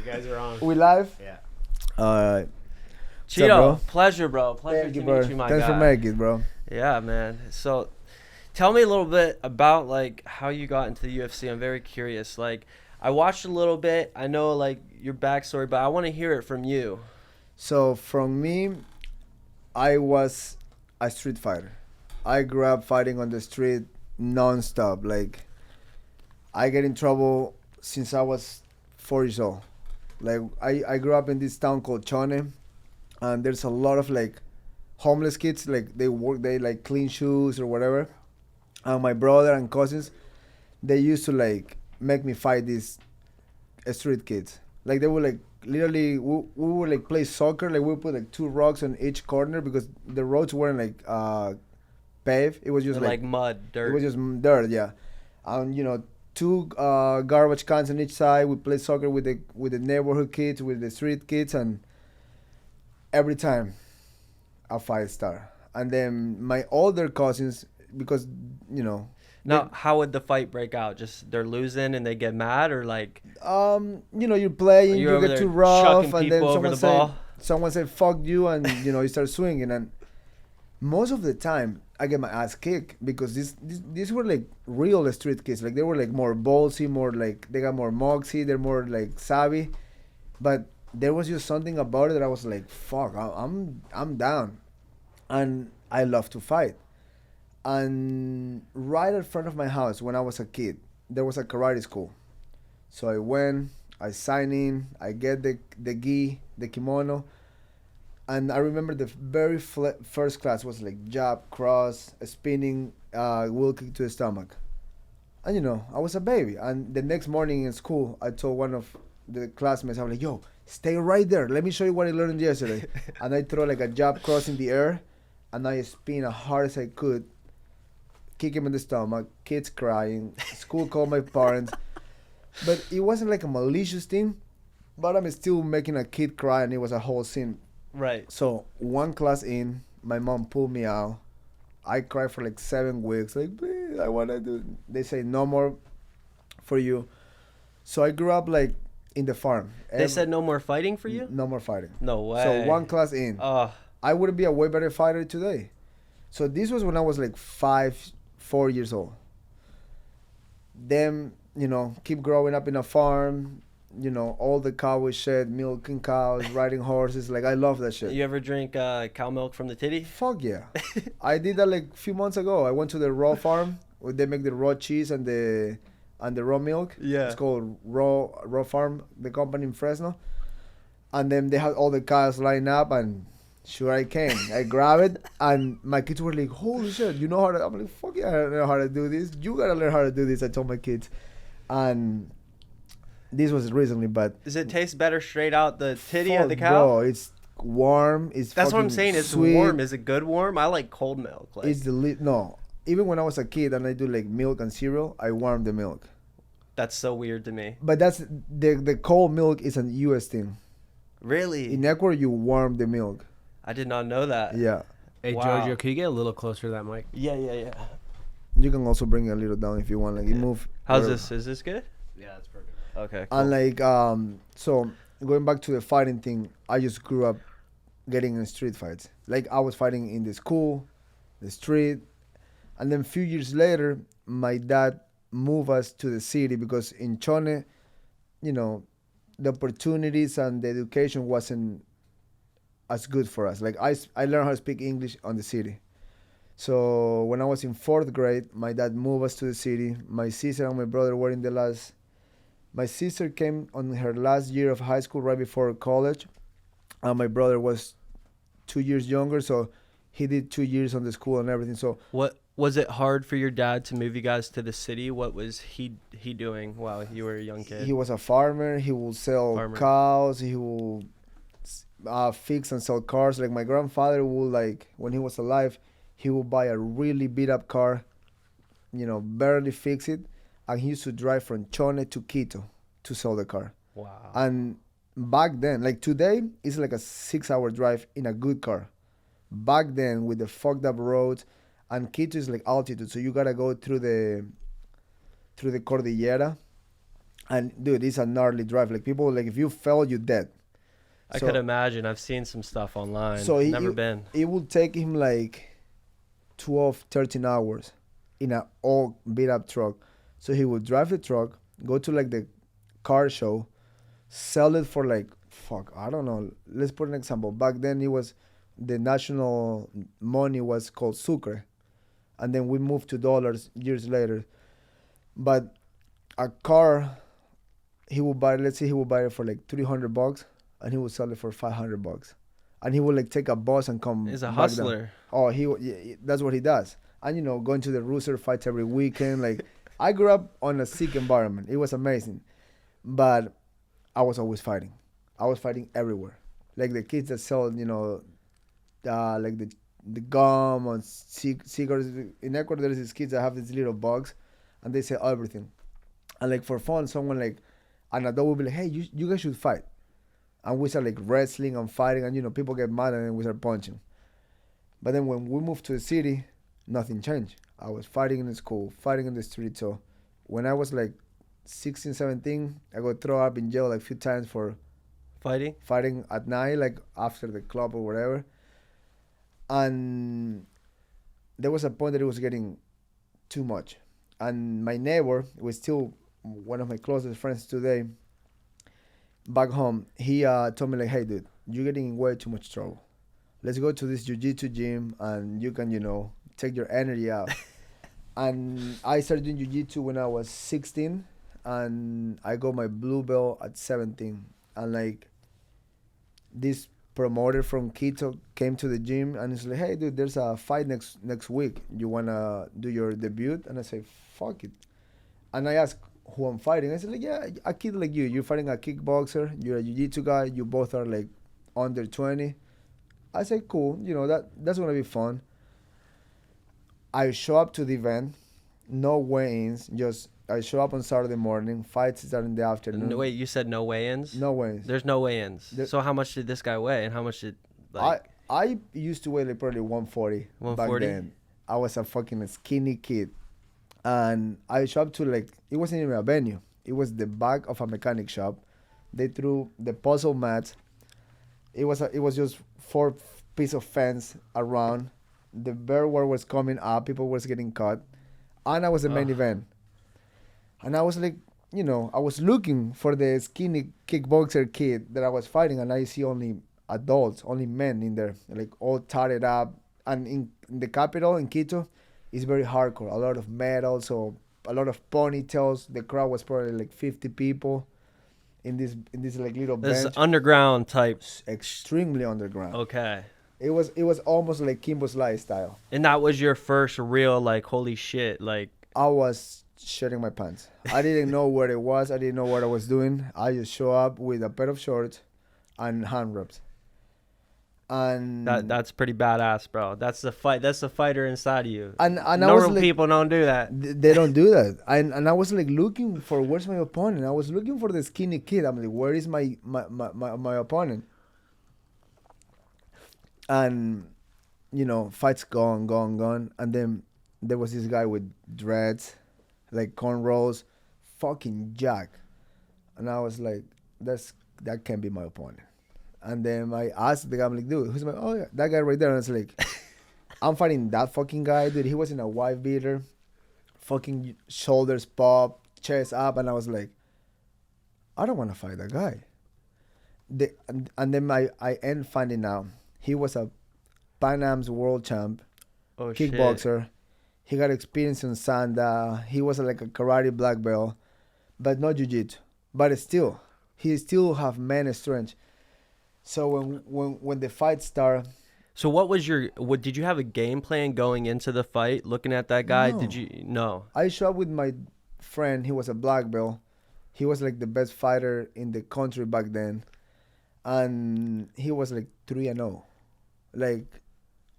guys are on. We live? Yeah. Cheeto, pleasure, bro. Pleasure to meet you, my Thanks guy. for making it, bro. Yeah, man. So, tell me a little bit about like how you got into the UFC. I'm very curious. Like, I watched a little bit. I know like your backstory, but I want to hear it from you. So from me, I was a street fighter. I grew up fighting on the street non-stop. Like, I get in trouble since I was 4 years old. Like, I grew up in this town called Chone, and there's a lot of like homeless kids. Like, they like clean shoes or whatever. And my brother and cousins, they used to like make me fight these street kids. Like, they would like literally we would like play soccer. Like, we would put like 2 rocks on each corner because the roads weren't like paved. It was just Like mud, dirt. It was just dirt, yeah. And 2 garbage cans on each side. We play soccer with the neighborhood kids, with the street kids, and every time a fight start. And then my older cousins, because Now, how would the fight break out? Just they're losing and they get mad, or like you're playing, you're you over get there too rough, chucking and then people over someone say fuck you, and you start swinging. And most of the time I get my ass kicked because these were like real street kids. Like, they were like more ballsy, more like they got more moxie, they're more like savvy. But there was just something about it that I was like, fuck, I'm down, and I love to fight. And right in front of my house, when I was a kid, there was a karate school. So I went, I signed in, I get the gi, the kimono. And I remember the very first class was like jab, cross, spinning, wheel kick to the stomach. And I was a baby. And the next morning in school, I told one of the classmates, I was like, yo, stay right there. Let me show you what I learned yesterday. And I throw like a jab cross in the air, and I spin as hard as I could. Kick him in the stomach, kids crying, school called my parents. But it wasn't like a malicious thing, but I'm still making a kid cry, and it was a whole scene. right. So one class in, my mom pulled me out. I cried for like 7 weeks. Like, please, I want to do. They say no more for you. So I grew up like in the farm. They said no more fighting for you? No more fighting. No way. So one class in, I would be a way better fighter today. So this was when I was like 4 years old. Then, keep growing up in a farm, all the cowboy shit, milking cows, riding horses. Like, I love that shit. You ever drink cow milk from the titty? Fuck yeah. I did that like a few months ago. I went to the raw farm where they make the raw cheese and the raw milk. Yeah. It's called Raw Farm, the company in Fresno. And then they had all the cows lined up, and sure I came. I grabbed it, and my kids were like, holy shit, you know how to... I'm like, fuck yeah, I don't know how to do this. You gotta learn how to do this, I told my kids. And this was recently, but... Does it taste better straight out the titty of the cow? Bro, it's warm. That's what I'm saying. It's sweet. warm. Is it good warm? I like cold milk. Like, It's no. Even when I was a kid and I do like milk and cereal, I warm the milk. that's so weird to me. But that's the cold milk is an US thing. Really? In Ecuador, you warm the milk. I did not know that. Yeah. Hey, Wow. Giorgio, can you get a little closer to that mic? Yeah. You can also bring it a little down if you want. Like, you move. How's whatever. this? Is this good? Yeah, that's perfect. Okay, cool. And like, so going back to the fighting thing, I just grew up getting in street fights. Like, I was fighting in the school, the street, and then a few years later, my dad moved us to the city because in Chone, the opportunities and the education wasn't as good for us. Like, I learned how to speak English on the city. So when I was in 4th grade, my dad moved us to the city. My sister and my brother were in the last... My sister came on her last year of high school right before college. And my brother was 2 years younger, so he did 2 years on the school and everything. So What was it hard for your dad to move you guys to the city? What was he doing while you were a young kid? he was a farmer. He will sell cows. He will fix and sell cars. Like, my grandfather would, like, when he was alive, he would buy a really beat up car, barely fix it. And he used to drive from Chone to Quito to sell the car. Wow. And back then, like today, it's like a 6-hour drive in a good car. Back then, with the fucked up roads, and Quito is like altitude, so you gotta go through the Cordillera. And dude, it's a gnarly drive. Like people, like if you fell, you're dead. I So- could imagine. I've seen some stuff online. So Never been. It would take him like 12, 13 hours in a all beat up truck. So he would drive the truck, go to like the car show, sell it for like fuck, I don't know. Let's put an example. Back then it was the national money was called sucre. And then we moved to dollars years later. But a car he would buy, let's say he would buy it for like $300 and he would sell it for $500. And he would like take a bus and come He's a back hustler. down. Oh, that's what he does. And going to the rooster fights every weekend. Like I grew up on a sick environment. It was amazing. But I was always fighting. I was fighting everywhere. Like the kids that sell, like the gum or cigarettes. In Ecuador, there's these kids that have these little bugs and they sell everything. And like for fun, someone like an adult will be like, hey, you guys should fight. And we start like wrestling and fighting and people get mad and then we start punching. But then when we moved to the city, nothing changed. I was fighting in the school, fighting in the street. So when I was like 16, 17, I got thrown up in jail like a few times for Fighting? at night, like after the club or whatever. And there was a point that it was getting too much. And my neighbor was still one of my closest friends today. Back home, he told me like, hey dude, you're getting in way too much trouble. Let's go to this jiu-jitsu gym and you can, take your energy out. And I started doing jiu-jitsu when I was 16 and I got my blue belt at 17. And like this promoter from Quito came to the gym and he's like, hey dude, there's a fight next week. You wanna do your debut? And I say, fuck it. And I asked who I'm fighting. I said like, yeah, a kid like you. You're fighting a kickboxer. You're a jiu-jitsu guy. You both are like under 20. I said, cool. That's gonna be fun. I show up to the event, no weigh-ins. Just I show up on Saturday morning. Fights start in the afternoon. No, wait, you said no weigh-ins? No weigh-ins. There's no weigh-ins. So how much did this guy weigh and how much did I used to weigh like probably 140. 140? Back then. I was a fucking skinny kid. And I show up to like, it wasn't even a venue. It was the back of a mechanic shop. They threw the puzzle mats. It was just 4 pieces of fence around. The bear war was coming up. People was getting caught. And I was the main event. And I was like, I was looking for the skinny kickboxer kid that I was fighting. And I see only adults, only men in there, like all tatted up. And in the capital, in Quito, it's very hardcore. A lot of metal, so a lot of ponytails. The crowd was probably like 50 people in this like little this bench. underground type? Extremely underground. Okay. It was almost like Kimbo's lifestyle. And that was your first real like holy shit like I was shitting my pants. I didn't know where it was. I didn't know what I was doing. I just show up with a pair of shorts and hand wraps. And that's pretty badass, bro. That's the fighter inside of you. and I was Normal like, people don't do that. they don't do that. And I was like looking for where's my opponent. I was looking for the skinny kid. I'm like, where is my opponent? And fights gone. And then there was this guy with dreads, like cornrows, fucking jack. And I was like, that can't be my opponent. And then I asked the guy, I'm like, dude, who's oh yeah, that guy right there. And I was like, I'm fighting that fucking guy, dude. He was in a wife beater, fucking shoulders pop, chest up. And I was like, I don't want to fight that guy. And then I end finding out he was a Pan Am's world champ, kickboxer. Shit. He got experience in Sanda. He was like a karate black belt, but not jiu-jitsu. But still, he still have man strength. So when the fight started. So did you have a game plan going into the fight? Looking at that guy, no. I shot with my friend. He was a black belt. He was like the best fighter in the country back then, and he was like 3-0. Like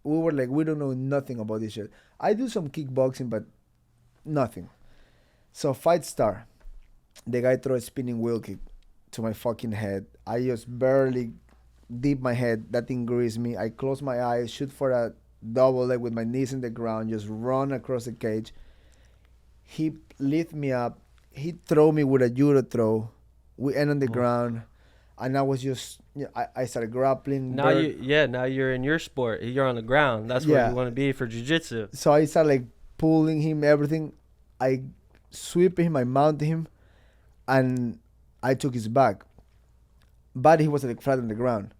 we were like, we don't know nothing about this shit. I do some kickboxing, but nothing. So fight start. The guy throw a spinning wheel kick to my fucking head. I just barely dip my head. That thing grazed me. I close my eyes, shoot for a double leg with my knees in the ground, just run across the cage. He lift me up. he threw me with a judo throw. We end on the Oh. ground, and I was just, I started grappling. Now now you're in your sport. You're on the ground. That's where Yeah. you want to be for jiu-jitsu. So I started like pulling him, everything. I sweep him, I mount him, and I took his back. But he was like flat on the ground.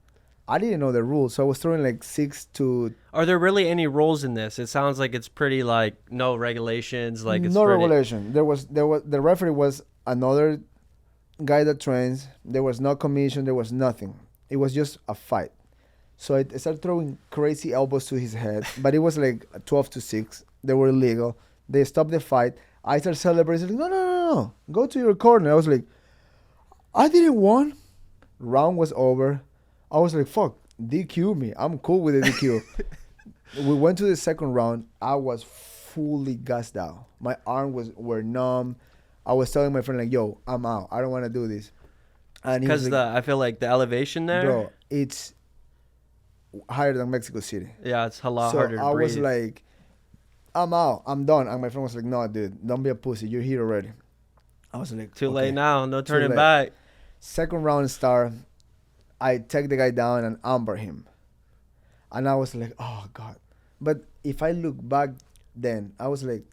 I didn't know the rules, so I was throwing like 6 to Are there really any rules in this? It sounds like it's pretty like no regulations. Like it's no pretty, regulation. There was the referee was another guy that trains. There was no commission. There was nothing. It was just a fight. So I started throwing crazy elbows to his head, but it was like 12-6. They were illegal. They stopped the fight. I started celebrating. Like, no, go to your corner. I was like, I didn't won. Round was over. I was like, fuck, DQ me. I'm cool with the DQ. We went to the second round. I was fully gassed out. My arms were numb. I was telling my friend like, yo, I'm out. I don't want to do this. And he was because like, I feel like the elevation there. bro, it's higher than Mexico City. Yeah, it's a lot So harder to I breathe. was like, I'm out. I'm done. And my friend was like, no, dude, don't be a pussy. You're here already. I was like, Too okay. late now. No Too turning late. back. Second round start, I take the guy down and amber him. And I was like, oh, God. But if I look back then, I was like,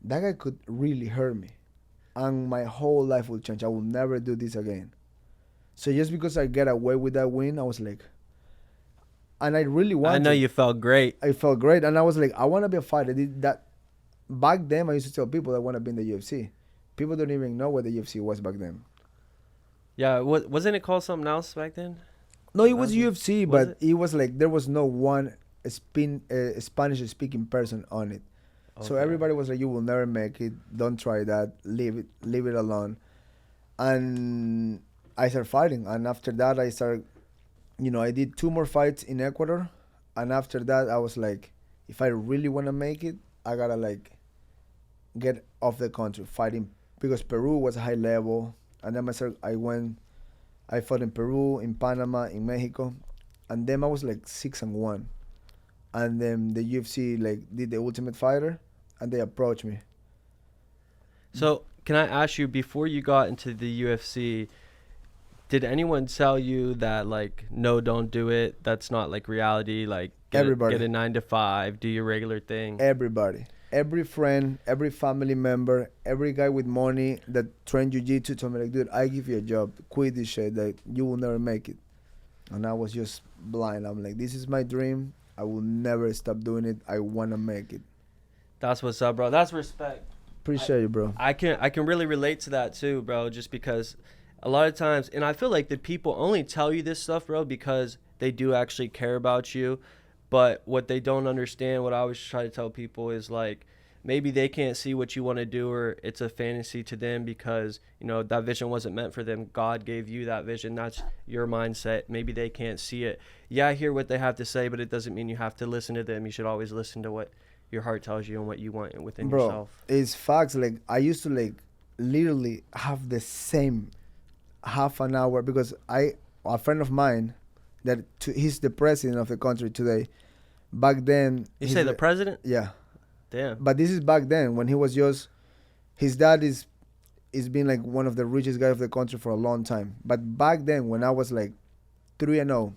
that guy could really hurt me. And my whole life will change. I will never do this again. So just because I get away with that win, I was like, and I really wanted. I know you felt great. I felt great. And I was like, I want to be a fighter. I did that. Back then, I used to tell people I want to be in the UFC. People don't even know what the UFC was back then. Yeah, wasn't it called something else back then? No, it was Was it? UFC, Was but it was like there was no one Spanish-speaking person on it. So Okay. everybody was like, "You will never make it. Don't try that. Leave it alone." And I started fighting, and after that, I started. I did 2 more fights in Ecuador, and after that, I was like, if I really want to make it, I gotta like get off the country fighting because Peru was a high level, and then I fought in Peru, in Panama, in Mexico, and then I was like 6-1, and then the UFC like did the Ultimate Fighter, and they approached me. So can I ask you, before you got into the UFC, did anyone tell you that like, no, don't do it? That's not like reality. Like Everybody. get a 9 to 5, do your regular thing. Everybody, every friend, every family member, every guy with money that trained jiu-jitsu told me like, dude, I give you a job. Quit this shit. Like, you will never make it. And I was just blind. I'm like, this is my dream. I will never stop doing it. I want to make it. That's what's up, bro. That's respect. Appreciate you, bro. I can really relate to that too, bro, just because a lot of times, and I feel like the people only tell you this stuff, bro, because they do actually care about you. But what they don't understand, what I always try to tell people is like, maybe they can't see what you want to do, or it's a fantasy to them because, that vision wasn't meant for them. God gave you that vision. That's your mindset. Maybe they can't see it. Yeah, I hear what they have to say, but it doesn't mean you have to listen to them. You should always listen to what your heart tells you and what you want within Bro, yourself. it's facts. Like, I used to like literally have the same half an hour because a friend of mine he's the president of the country today. Back then, You say the president? yeah. Damn. But this is back then when he was just, his dad is been like one of the richest guys of the country for a long time. But back then when I was like 3-0,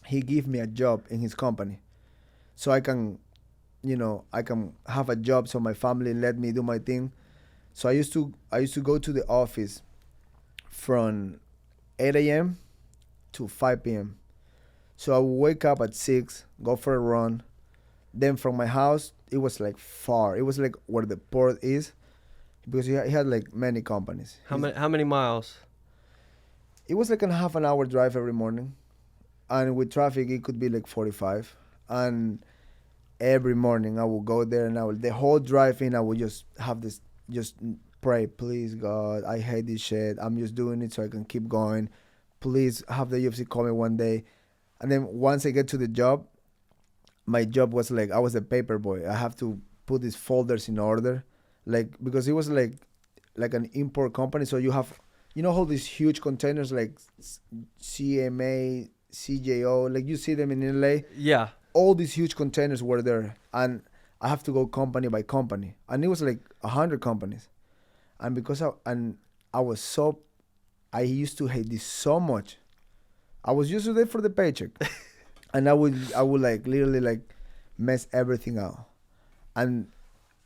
he gave me a job in his company, so I can have a job. So my family let me do my thing. So I used to go to the office from 8 a.m. to 5 p.m. So I would wake up at 6, go for a run. Then from my house, it was like far. It was like where the port is, because he had like many companies. How many miles? It was like a half an hour drive every morning, and with traffic, it could be like 45. And every morning, I would go there, and the whole drive in, I would just have this, just pray, please God, I hate this shit. I'm just doing it so I can keep going. Please have the UFC call me one day. And then once I get to the job, my job was like, I was a paper boy. I have to put these folders in order, like, because it was like an import company. So you have, all these huge containers like CMA, CJO, like you see them in LA. Yeah. All these huge containers were there, and I have to go company by company, and it was like 100 companies. And because I was so, I used to hate this so much. I was used to it for the paycheck, and I would like literally like mess everything out, and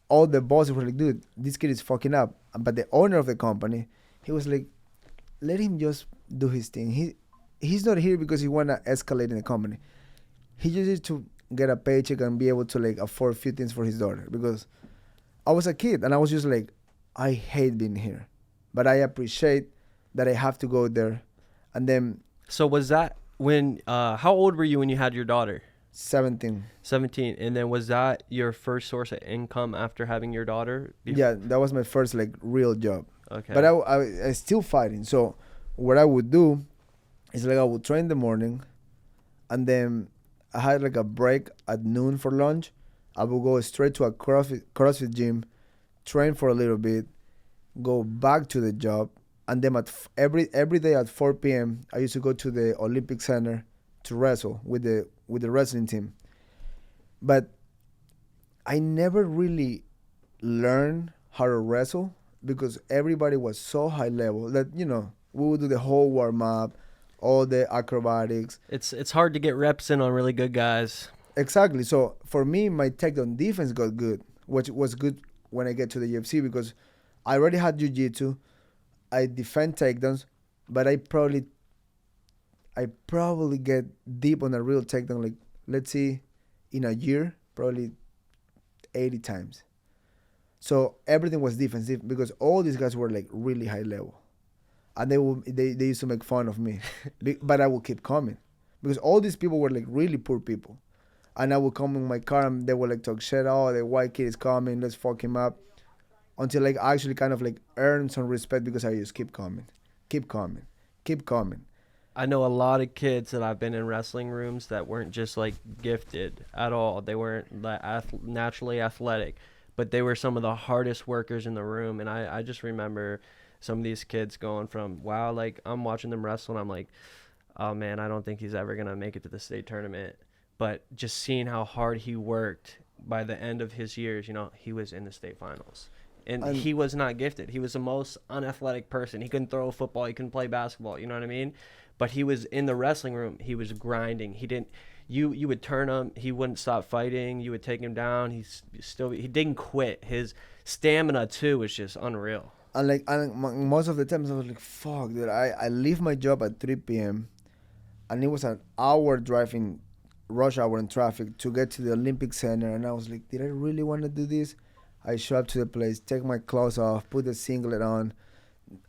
all the bosses were like, dude, this kid is fucking up. But the owner of the company, he was like, let him just do his thing. He's not here because he wanna escalate in the company. He just needs to get a paycheck and be able to like afford a few things for his daughter. Because I was a kid and I was just like, I hate being here, but I appreciate that I have to go there. And then So was that when? How old were you when you had your daughter? 17. 17. And then was that your first source of income after having your daughter? Yeah, that was my first like real job. Okay. But I still fighting. So what I would do is like I would train in the morning, and then I had like a break at noon for lunch. I would go straight to a CrossFit gym, train for a little bit, go back to the job, and then every day at 4 p.m. I used to go to the Olympic Center to wrestle with the wrestling team. But I never really learned how to wrestle because everybody was so high level that we would do the whole warm up, all the acrobatics. It's hard to get reps in on really good guys. Exactly. So for me, my takedown defense got good, which was good when I get to the UFC because I already had jiu-jitsu. I defend takedowns, but I probably get deep on a real takedown, like let's see, in a year, probably 80 times. So everything was defensive because all these guys were like really high level, and they used to make fun of me, but I would keep coming because all these people were like really poor people, and I would come in my car and they would like talk shit. Oh, the white kid is coming, let's fuck him up, until like I actually kind of like earn some respect because I just keep coming. I know a lot of kids that I've been in wrestling rooms that weren't just like gifted at all. They weren't naturally athletic, but they were some of the hardest workers in the room. And I just remember some of these kids going from, wow, like I'm watching them wrestle and I'm like, oh man, I don't think he's ever going to make it to the state tournament. But just seeing how hard he worked by the end of his years, he was in the state finals. And he was not gifted. He was the most unathletic person. He couldn't throw a football. He couldn't play basketball. You know what I mean? But he was in the wrestling room. He was grinding. He didn't. You would turn him. He wouldn't stop fighting. You would take him down. He didn't quit. His stamina too was just unreal. And most of the times I was like, fuck, dude. I leave my job at 3 p.m. and it was an hour driving rush hour in traffic to get to the Olympic Center. And I was like, did I really want to do this? I show up to the place, take my clothes off, put the singlet on.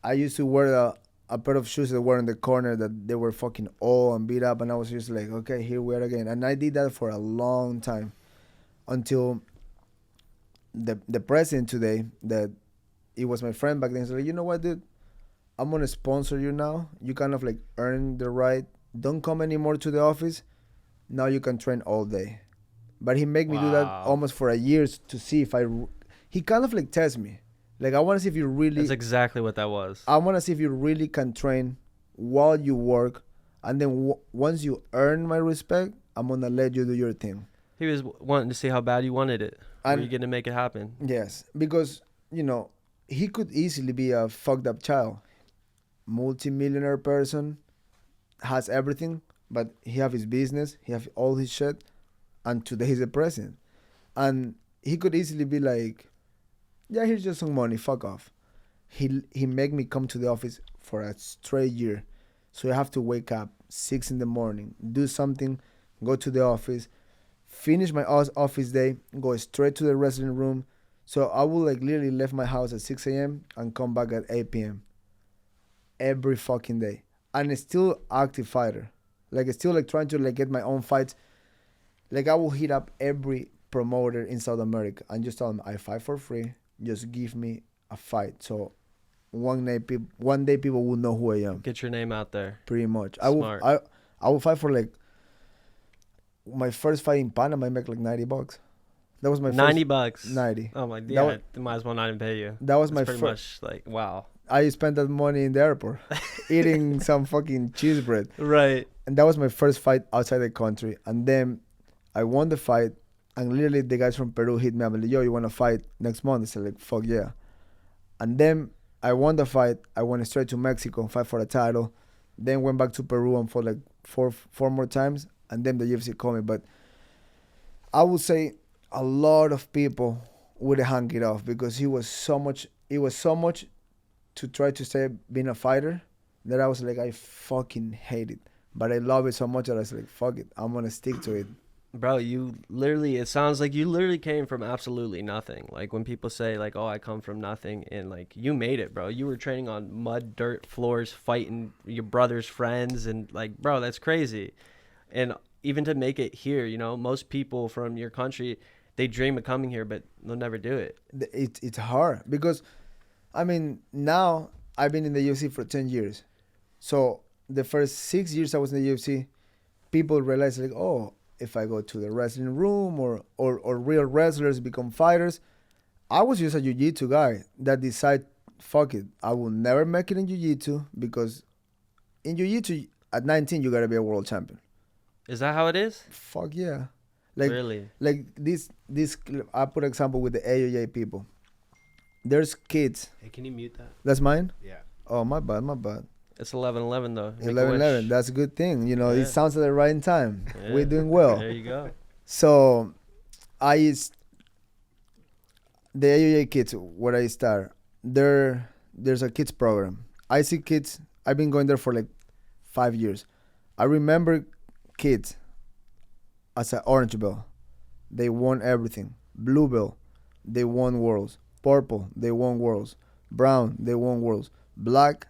I used to wear a pair of shoes that were in the corner that they were fucking old and beat up. And I was just like, okay, here we are again. And I did that for a long time until the president today, that it was my friend back then, he's like, you know what, dude? I'm going to sponsor you now. You kind of like earn the right. Don't come anymore to the office. Now you can train all day. But he made me do that almost for a year to see if he kind of like tests me. Like, I want to see if you really... That's exactly what that was. I want to see if you really can train while you work. And then once you earn my respect, I'm going to let you do your thing. He was wanting to see how bad you wanted it. Were you going to make it happen? Yes. Because, he could easily be a fucked up child. Multi-millionaire person, has everything, but he have his business, he have all his shit. And today he's the president. And he could easily be like, yeah, here's just some money, fuck off. He make me come to the office for a straight year. So I have to wake up 6 a.m, do something, go to the office, finish my office day, go straight to the wrestling room. So I would like literally leave my house at 6 a.m. and come back at 8 p.m. every fucking day. And it's still active fighter. Like, it's still like trying to like get my own fights. Like, I will hit up every promoter in South America and just tell them I fight for free. Just give me a fight. So one day people will know who I am. Get your name out there. Pretty much. Smart. I will fight for like my first fight in Panama. I make like $90. That was my $90. 90. Oh my god! They might as well not even pay you. That was my pretty much like wow. I spent that money in the airport eating some fucking cheese bread. Right. And that was my first fight outside the country. And then I won the fight, and literally the guys from Peru hit me up and like, yo, you want to fight next month? I said like, fuck yeah. And then I won the fight. I went straight to Mexico, fight for the title. Then went back to Peru and fought like four more times. And then the UFC called me. But I would say a lot of people would hang it off because it was so much to try to stay being a fighter that I was like, I fucking hate it. But I love it so much that I was like, fuck it, I'm gonna stick to it. Bro, it sounds like you literally came from absolutely nothing. Like when people say like, oh, I come from nothing, and like you made it, bro. You were training on mud, dirt floors, fighting your brother's friends, and like, bro, that's crazy. And even to make it here, you know, most people from your country, they dream of coming here, but they'll never do it. It's hard because, I mean, now I've been in the UFC for 10 years. So the first 6 years I was in the UFC, people realized like, oh, if I go to the wrestling room or real wrestlers become fighters. I was just a jiu-jitsu guy that decided, fuck it, I will never make it in jiu-jitsu because in jiu-jitsu at 19 you gotta be a world champion. Is that how it is? Fuck yeah. Like, really? Like this I put example with the AOJ people. There's kids. Hey, can you mute that? That's mine? Yeah. Oh, my bad. It's 11:11 though. Make a 11:11. wish. That's a good thing. You know, Yeah. it sounds at the right time. Yeah. We're doing well. There you go. So, the AOA kids, where I start, there's a kids program. I see kids, I've been going there for like 5 years. I remember kids as an orange belt. They won everything. Blue belt, they won worlds. Purple, they won worlds. Brown, they won worlds. Black,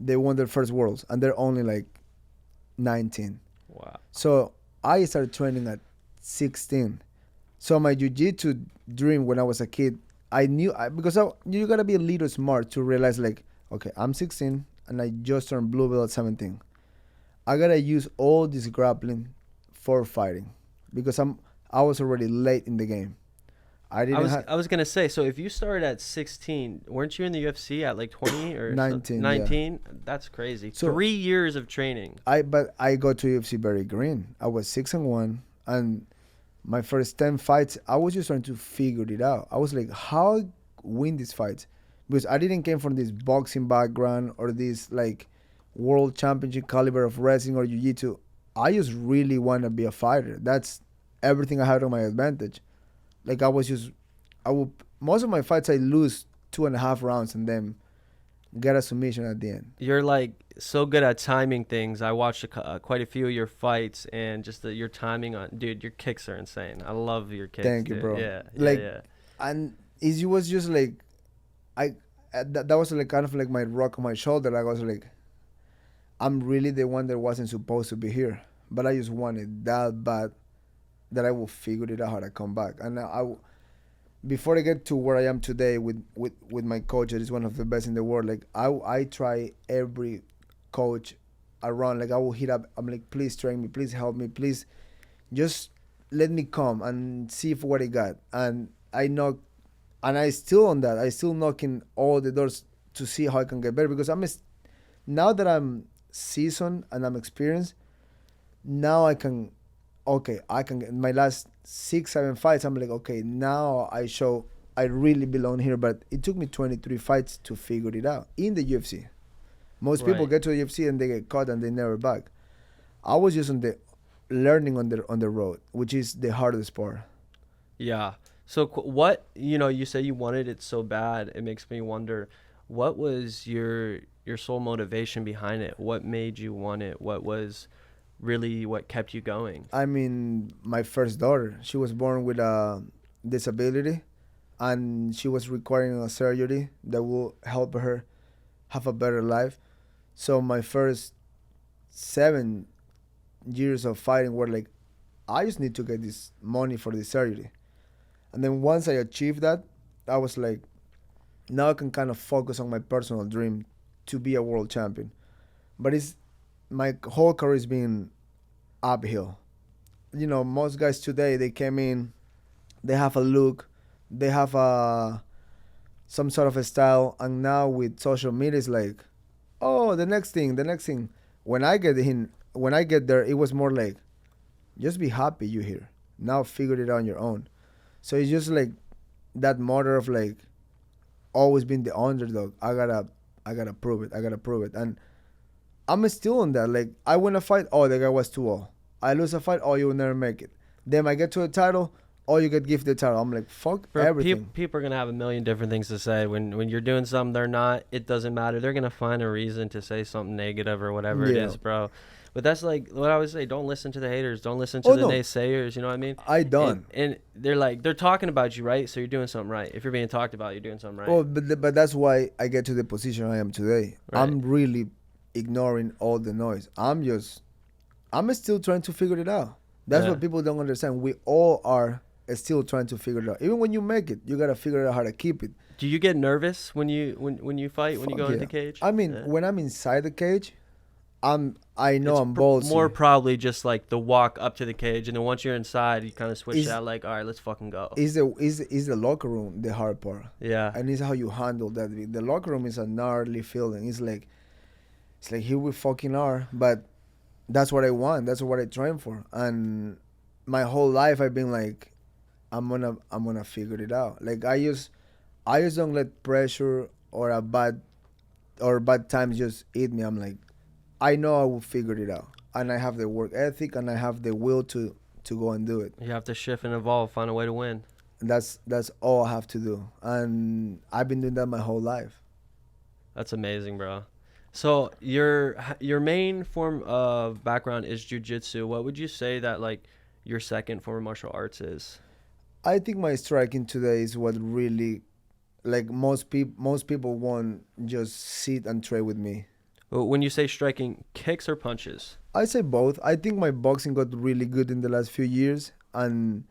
they won their first worlds. And they're only like 19. Wow. So I started training at 16. So my jiu-jitsu dream when I was a kid, I knew, you gotta be a little smart to realize like, okay, I'm 16 and I just turned blue belt at 17. I gotta use all this grappling for fighting because I was already late in the game. I was gonna say, so if you started at 16, weren't you in the UFC at like 20 or 19? 19? Yeah. That's crazy. So 3 years of training. But I got to UFC very green. I was 6-1, and my first 10 fights, I was just trying to figure it out. I was like, how I win these fights? Because I didn't came from this boxing background or this like world championship caliber of wrestling or jiu-jitsu. I just really want to be a fighter. That's everything I had on my advantage. Like most of my fights I lose 2.5 rounds and then get a submission at the end. You're like so good at timing things. I watched quite a few of your fights and just your timing on, dude, your kicks are insane. I love your kicks. Thank you, dude. bro. Yeah. And it was just like, that was like kind of like my rock on my shoulder. I was like, I'm really the one that wasn't supposed to be here, but I just wanted that bad that I will figure it out how to come back. And before I get to where I am today with my coach, that is one of the best in the world. Like I try every coach around. Like I will hit up. I'm like, please train me, please help me, please, just let me come and see what I got. And I knock, and I still on that. I still knocking all the doors to see how I can get better because now that I'm seasoned and I'm experienced. Now I can get my last 6-7 fights. I'm like, okay, now I really belong here. But it took me 23 fights to figure it out in the UFC. Most people get to the UFC and they get caught and they never back. I was just learning on the road, which is the hardest part. Yeah. So what, you say you wanted it so bad. It makes me wonder, what was your sole motivation behind it? What made you want it? What was really what kept you going? I mean, my first daughter, she was born with a disability and she was requiring a surgery that will help her have a better life. So my first 7 years of fighting were like, I just need to get this money for the surgery. And then once I achieved that, I was like, now I can kind of focus on my personal dream to be a world champion. But my whole career has been uphill. Most guys today, they came in, they have a look, they have some sort of a style, and now with social media, it's like, oh, the next thing. When I get there, it was more like, just be happy you're here. Now figure it out on your own. So it's just like that motto of like, always been the underdog. I gotta prove it. I gotta prove it. And I'm still on that. Like, I win a fight, oh, the guy was too old. I lose a fight, oh, you will never make it. Then I get to a title, oh, you get gifted the title. I'm like, fuck Bro, everything. people are gonna have a million different things to say when you're doing something they're not. It doesn't matter. They're gonna find a reason to say something negative or whatever it Yeah. is, bro. But that's like what I always say. Don't listen to the haters. Don't listen to the no. naysayers. You know what I mean? I done. And they're talking about you, right? So you're doing something right. If you're being talked about, you're doing something right. Well, but that's why I get to the position I am today. Right. I'm really ignoring all the noise. I'm still trying to figure it out. That's Yeah. what people don't understand. We all are still trying to figure it out. Even when you make it, you gotta figure out how to keep it. Do you get nervous when you fight when you Fuck go into yeah. the cage? I mean, Yeah. when I'm inside the cage, I know It's I'm ballsy. more probably just like the walk up to the cage, and then once you're inside, you kind of switch Is- that like, all right, let's fucking go. Is the locker room the hard part? Yeah. And it's how you handle that. The locker room is a gnarly feeling. It's like here we fucking are, but that's what I want. That's what I train for. And my whole life I've been like, I'm gonna figure it out. Like I just don't let pressure or bad times just eat me. I'm like, I know I will figure it out, and I have the work ethic and I have the will to go and do it. You have to shift and evolve, find a way to win. And that's all I have to do, and I've been doing that my whole life. That's amazing, bro. So your main form of background is jiu-jitsu. What would you say that like your second form of martial arts is? I think my striking today is what really, like most people won't just sit and trade with me. When you say striking, kicks or punches? I say both. I think my boxing got really good in the last few years, and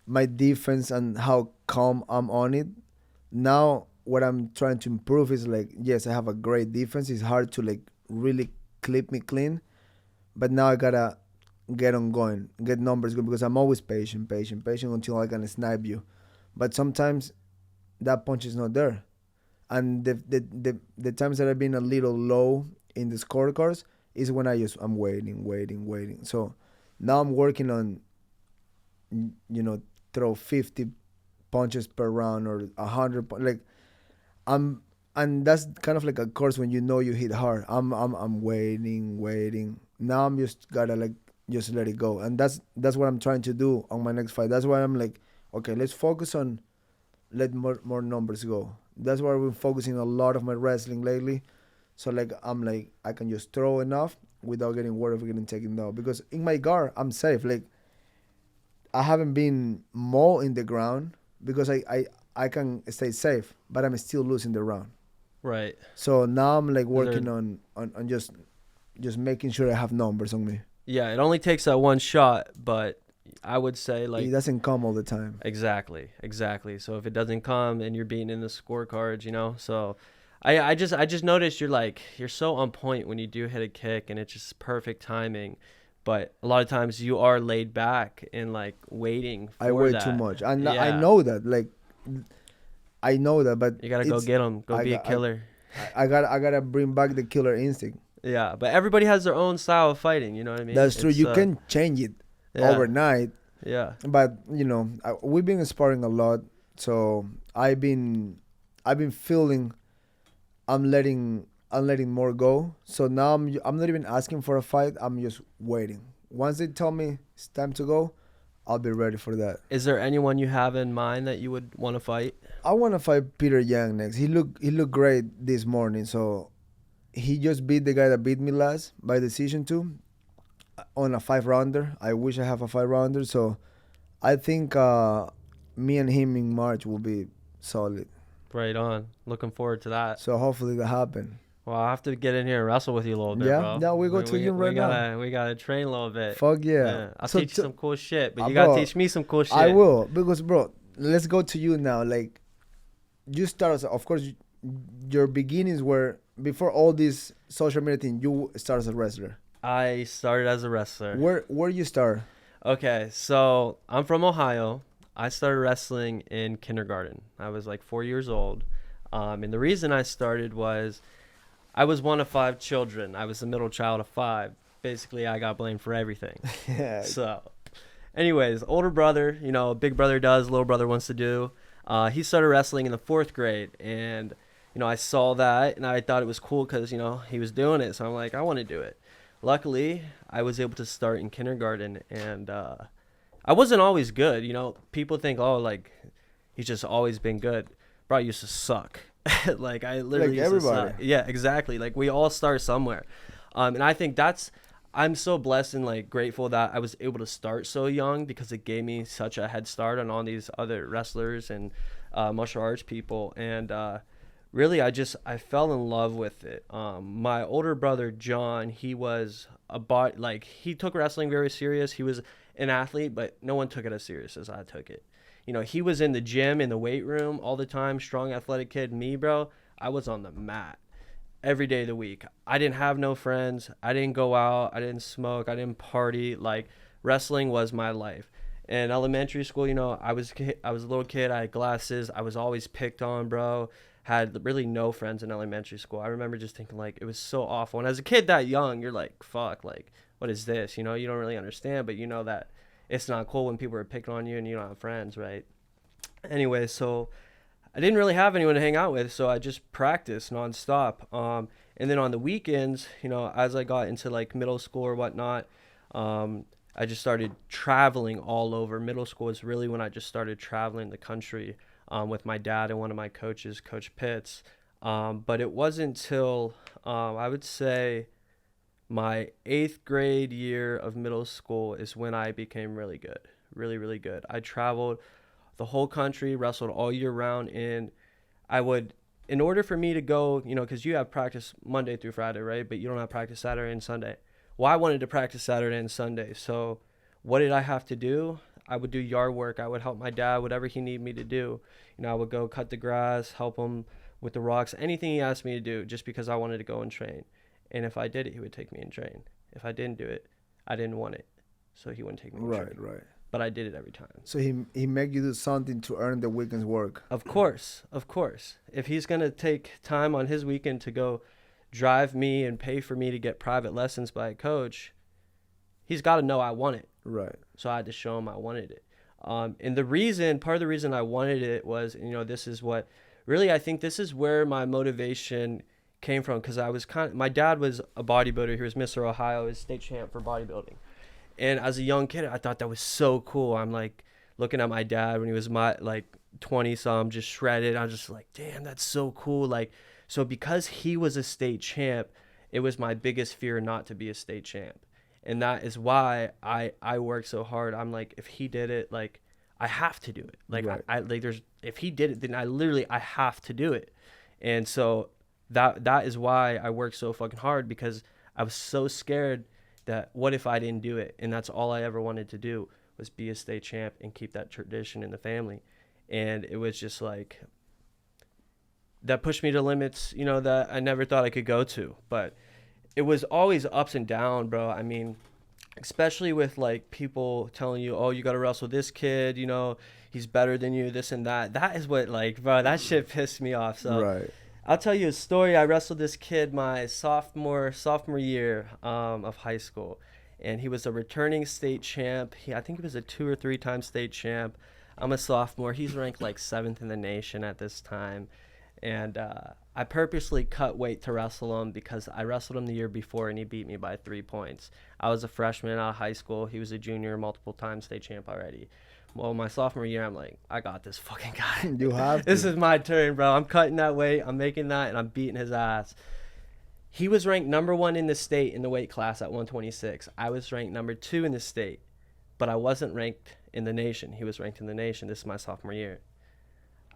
my defense and how calm I'm on it. Now what I'm trying to improve is like, yes, I have a great defense. It's hard to like really clip me clean, but now I gotta get on going, get numbers good, because I'm always patient until I can snipe you. But sometimes that punch is not there. And the times that I've been a little low in the scorecards is when I'm waiting. So now I'm working on, throw 50 punches per round or 100. Like and that's kind of like a course when you hit hard. I'm waiting. Now I'm just gotta like just let it go, and that's what I'm trying to do on my next fight. That's why I'm like, okay, let's focus on let more numbers go. That's why I've been focusing a lot of my wrestling lately. So like I'm like I can just throw enough without getting worried of getting taken down, because in my guard I'm safe. Like I haven't been mauled in the ground because I can stay safe, but I'm still losing the round. Right. So now I'm like working on just making sure I have numbers on me. Yeah, it only takes that one shot, but I would say like It doesn't come all the time. Exactly. So if it doesn't come and you're being in the scorecards, so I just noticed you're so on point when you do hit a kick, and it's just perfect timing. But a lot of times you are laid back and like waiting for I wait that. too much. And Yeah. I know that. Like I know that, but You gotta go get them. Go be a killer. I gotta bring back the killer instinct. Yeah, but everybody has their own style of fighting. You know what I mean? That's true. It's, You can change it yeah. overnight, Yeah. but we've been sparring a lot. So I've been feeling I'm letting more go. So now I'm not even asking for a fight. I'm just waiting. Once they tell me it's time to go, I'll be ready for that. Is there anyone you have in mind that you would want to fight? I want to fight Peter Yang next. He looked great this morning. So he just beat the guy that beat me last by decision too on a 5-rounder. I wish I have a 5-rounder. So I think me and him in March will be solid. Right on. Looking forward to that. So hopefully that happen. Well, I'll have to get in here and wrestle with you a little bit, Yeah? bro. Yeah, we go to you right now. We gotta train a little bit. Fuck yeah. I'll So teach you some cool shit, but you bro, gotta teach me some cool shit. I will, because bro, let's go to you now. Like, you start, of course, your beginnings were before all this social media thing. You start as a wrestler. I started as a wrestler. Where you start? Okay, so I'm from Ohio. I started wrestling in kindergarten. I was like 4 years old. And the reason I started was I was one of 5 children. I was the middle child of 5. Basically, I got blamed for everything. Yeah. So, anyways, older brother, big brother does, little brother wants to do. He started wrestling in the 4th grade, and I saw that, and I thought it was cool because he was doing it. So I'm like, I want to do it. Luckily, I was able to start in kindergarten, and I wasn't always good. People think, oh, like he's just always been good. Bro, I used to suck. Like I literally Like used everybody. to suck. Yeah, exactly. Like we all start somewhere, and I think I'm so blessed and like grateful that I was able to start so young because it gave me such a head start on all these other wrestlers and martial arts people. And really, I fell in love with it. My older brother John, he was he took wrestling very serious. He was an athlete, but no one took it as serious as I took it. He was in the gym, in the weight room all the time, strong, athletic kid. Me, bro, I was on the mat every day of the week. I didn't have no friends. I didn't go out. I didn't smoke. I didn't party. Like, wrestling was my life. In elementary school, I was a little kid. I had glasses. I was always picked on, bro. Had really no friends in elementary school. I remember just thinking, like, it was so awful. And as a kid that young, you're like, fuck, like, what is this? You don't really understand, but you know that it's not cool when people are picking on you and you don't have friends, right? Anyway, so I didn't really have anyone to hang out with, so I just practiced nonstop. And then on the weekends, as I got into like middle school or whatnot, I just started traveling all over. Middle school is really when I just started traveling the country with my dad and one of my coaches, Coach Pitts. But it wasn't until I would say my 8th grade year of middle school is when I became really good, really, really good. I traveled the whole country, wrestled all year round, and in order for me to go, because you have practice Monday through Friday, right? But you don't have practice Saturday and Sunday. Well, I wanted to practice Saturday and Sunday. So what did I have to do? I would do yard work. I would help my dad, whatever he needed me to do. I would go cut the grass, help him with the rocks, anything he asked me to do, just because I wanted to go and train. And if I did it, he would take me and train. If I didn't do it, I didn't want it. So he wouldn't take me and train. Right. But I did it every time. So he make you do something to earn the weekend's work. Of course. If he's going to take time on his weekend to go drive me and pay for me to get private lessons by a coach, he's got to know I want it. Right. So I had to show him I wanted it. And part of the reason I wanted it was, this is what, really, I think this is where my motivation came from. Because my dad was a bodybuilder. He was Mr. Ohio, his state champ for bodybuilding. And as a young kid, I thought that was so cool. I'm like looking at my dad when he was 20-some, just shredded. I'm just like, damn, that's so cool. Like, so because he was a state champ, it was my biggest fear not to be a state champ. And that is why I work so hard. I'm like, if he did it, like, I have to do it. Like, right. If he did it, then I have to do it. And so that is why I work so fucking hard, because I was so scared that what if I didn't do it? And that's all I ever wanted to do, was be a state champ and keep that tradition in the family. And it was just like, that pushed me to limits, that I never thought I could go to. But it was always ups and down, bro. I mean, especially with like people telling you, oh, you got to wrestle this kid, he's better than you, this and that. That is what, like, bro, that shit pissed me off. So right. I'll tell you a story. I wrestled this kid my sophomore year of high school, and he was a returning state champ. I think he was a 2 or 3 time state champ. I'm a sophomore. He's ranked like 7th in the nation at this time, and I purposely cut weight to wrestle him because I wrestled him the year before, and he beat me by 3 points. I was a freshman out of high school. He was a junior, multiple time state champ already. Well, my sophomore year, I'm like, I got this fucking guy. You have to. This is my turn, bro. I'm cutting that weight. I'm making that, and I'm beating his ass. He was ranked number 1 in the state in the weight class at 126. I was ranked number 2 in the state, but I wasn't ranked in the nation. He was ranked in the nation. This is my sophomore year.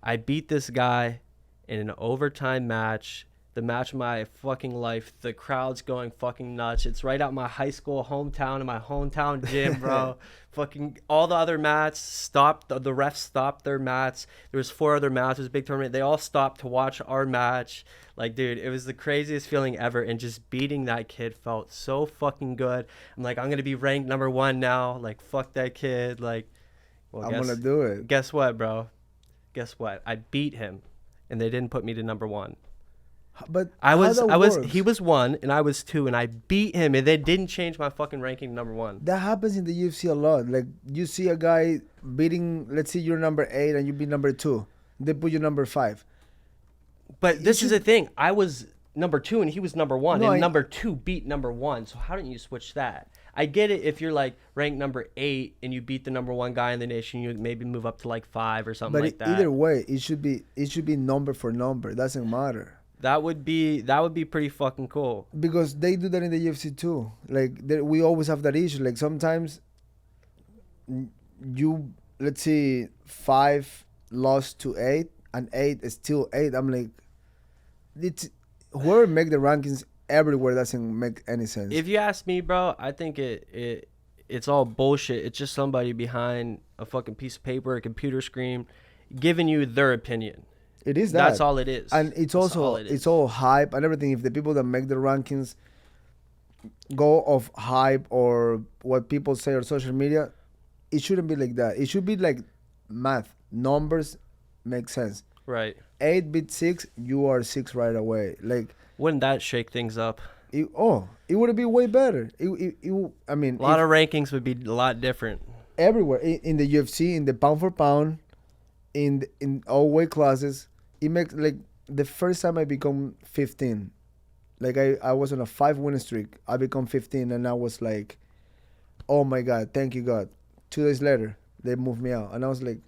I beat this guy in an overtime match. The match of my fucking life. The crowd's going fucking nuts. It's right out my high school hometown, in my hometown gym, bro. Fucking all the other mats stopped. The refs stopped their mats. There was 4 other mats. It was a big tournament. They all stopped to watch our match. Like, dude, it was the craziest feeling ever. And just beating that kid felt so fucking good. I'm like, I'm going to be ranked number 1 now. Like, fuck that kid. Like, well, I'm going to do it. Guess what, bro? Guess what? I beat him, and they didn't put me to number 1. But he was 1 and I was 2, and I beat him, and they didn't change my fucking ranking to number 1. That happens in the UFC a lot. Like, you see a guy beating, let's say you're number 8 and you beat number 2. they put you number 5. But this is the thing. I was number 2 and he was number 1, No, and number 2 beat number 1. So how didn't you switch that? I get it if you're like ranked number 8 and you beat the number 1 guy in the nation, you maybe move up to like 5 or something like that. Either way, it should be number for number. It doesn't matter. That would be pretty fucking cool. Because they do that in the UFC too. Like we always have that issue. Like sometimes you, let's see, 5 lost to 8 and 8 is still 8. I'm like, it's whoever make the rankings everywhere doesn't make any sense. If you ask me, bro, I think it's all bullshit. It's just somebody behind a fucking piece of paper, a computer screen, giving you their opinion. It is that. That's all it is. And it's also it's all hype and everything. If the people that make the rankings go off hype or what people say on social media, it shouldn't be like that. It should be like math. Numbers make sense. Right. 8 beat 6, you are 6 right away. Like, wouldn't that shake things up? it would be way better. I mean, a lot of rankings would be a lot different. Everywhere in the UFC, in the pound for pound, in all weight classes, it makes like the first time I become 15, like I was on a 5-win streak. I become 15 and I was like, oh my God, thank you God. 2 days later, they moved me out, and I was like,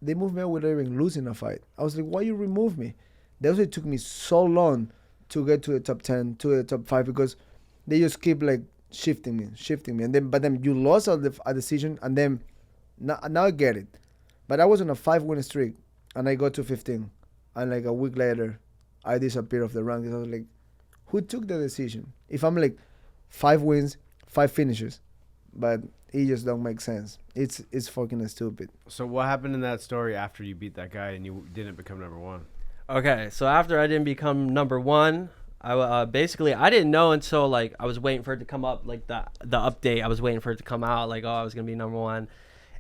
they moved me out without even losing a fight. I was like, why you remove me? That's why it took me so long to get to the top 10, to the top 5, because they just keep like shifting me, and then you lost a decision, and then now I get it. But I was on a 5-win streak, and I got to 15, and like a week later, I disappeared off the rankings. I was like, who took the decision? If I'm like 5 wins, 5 finishes, but it just don't make sense. It's fucking stupid. So what happened in that story after you beat that guy and you didn't become number 1? Okay, so after I didn't become number 1, I basically I didn't know until like I was waiting for it to come up, like the update. I was waiting for it to come out, like, oh, I was gonna be number 1.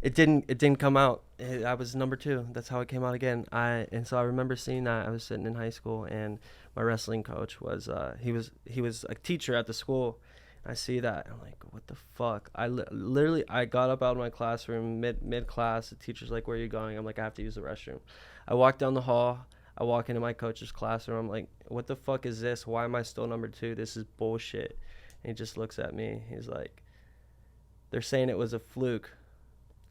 It didn't come out. I was number 2. That's how it came out again. And so I remember seeing that. I was sitting in high school, and my wrestling coach was he was a teacher at the school. I see that. I'm like, what the fuck? I literally got up out of my classroom mid class. The teacher's like, where are you going? I'm like, I have to use the restroom. I walk down the hall. I walk into my coach's classroom. I'm like, what the fuck is this? Why am I still number 2? This is bullshit. And he just looks at me. He's like, they're saying it was a fluke.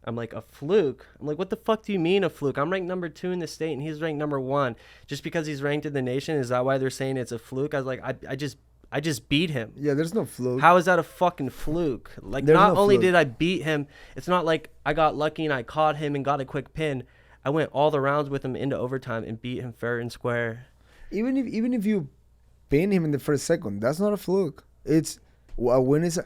I'm like, a fluke? I'm like, what the fuck do you mean a fluke? I'm ranked number 2 in the state, and he's ranked number 1. Just because he's ranked in the nation, is that why they're saying it's a fluke? I was like, I just beat him. Yeah, there's no fluke. How is that a fucking fluke? Like, there's not no only fluke. did I beat him, it's not like I got lucky and I caught him and got a quick pin. I went all the rounds with him into overtime and beat him fair and square. Even if you pin him in the first second, that's not a fluke. It's a win. It's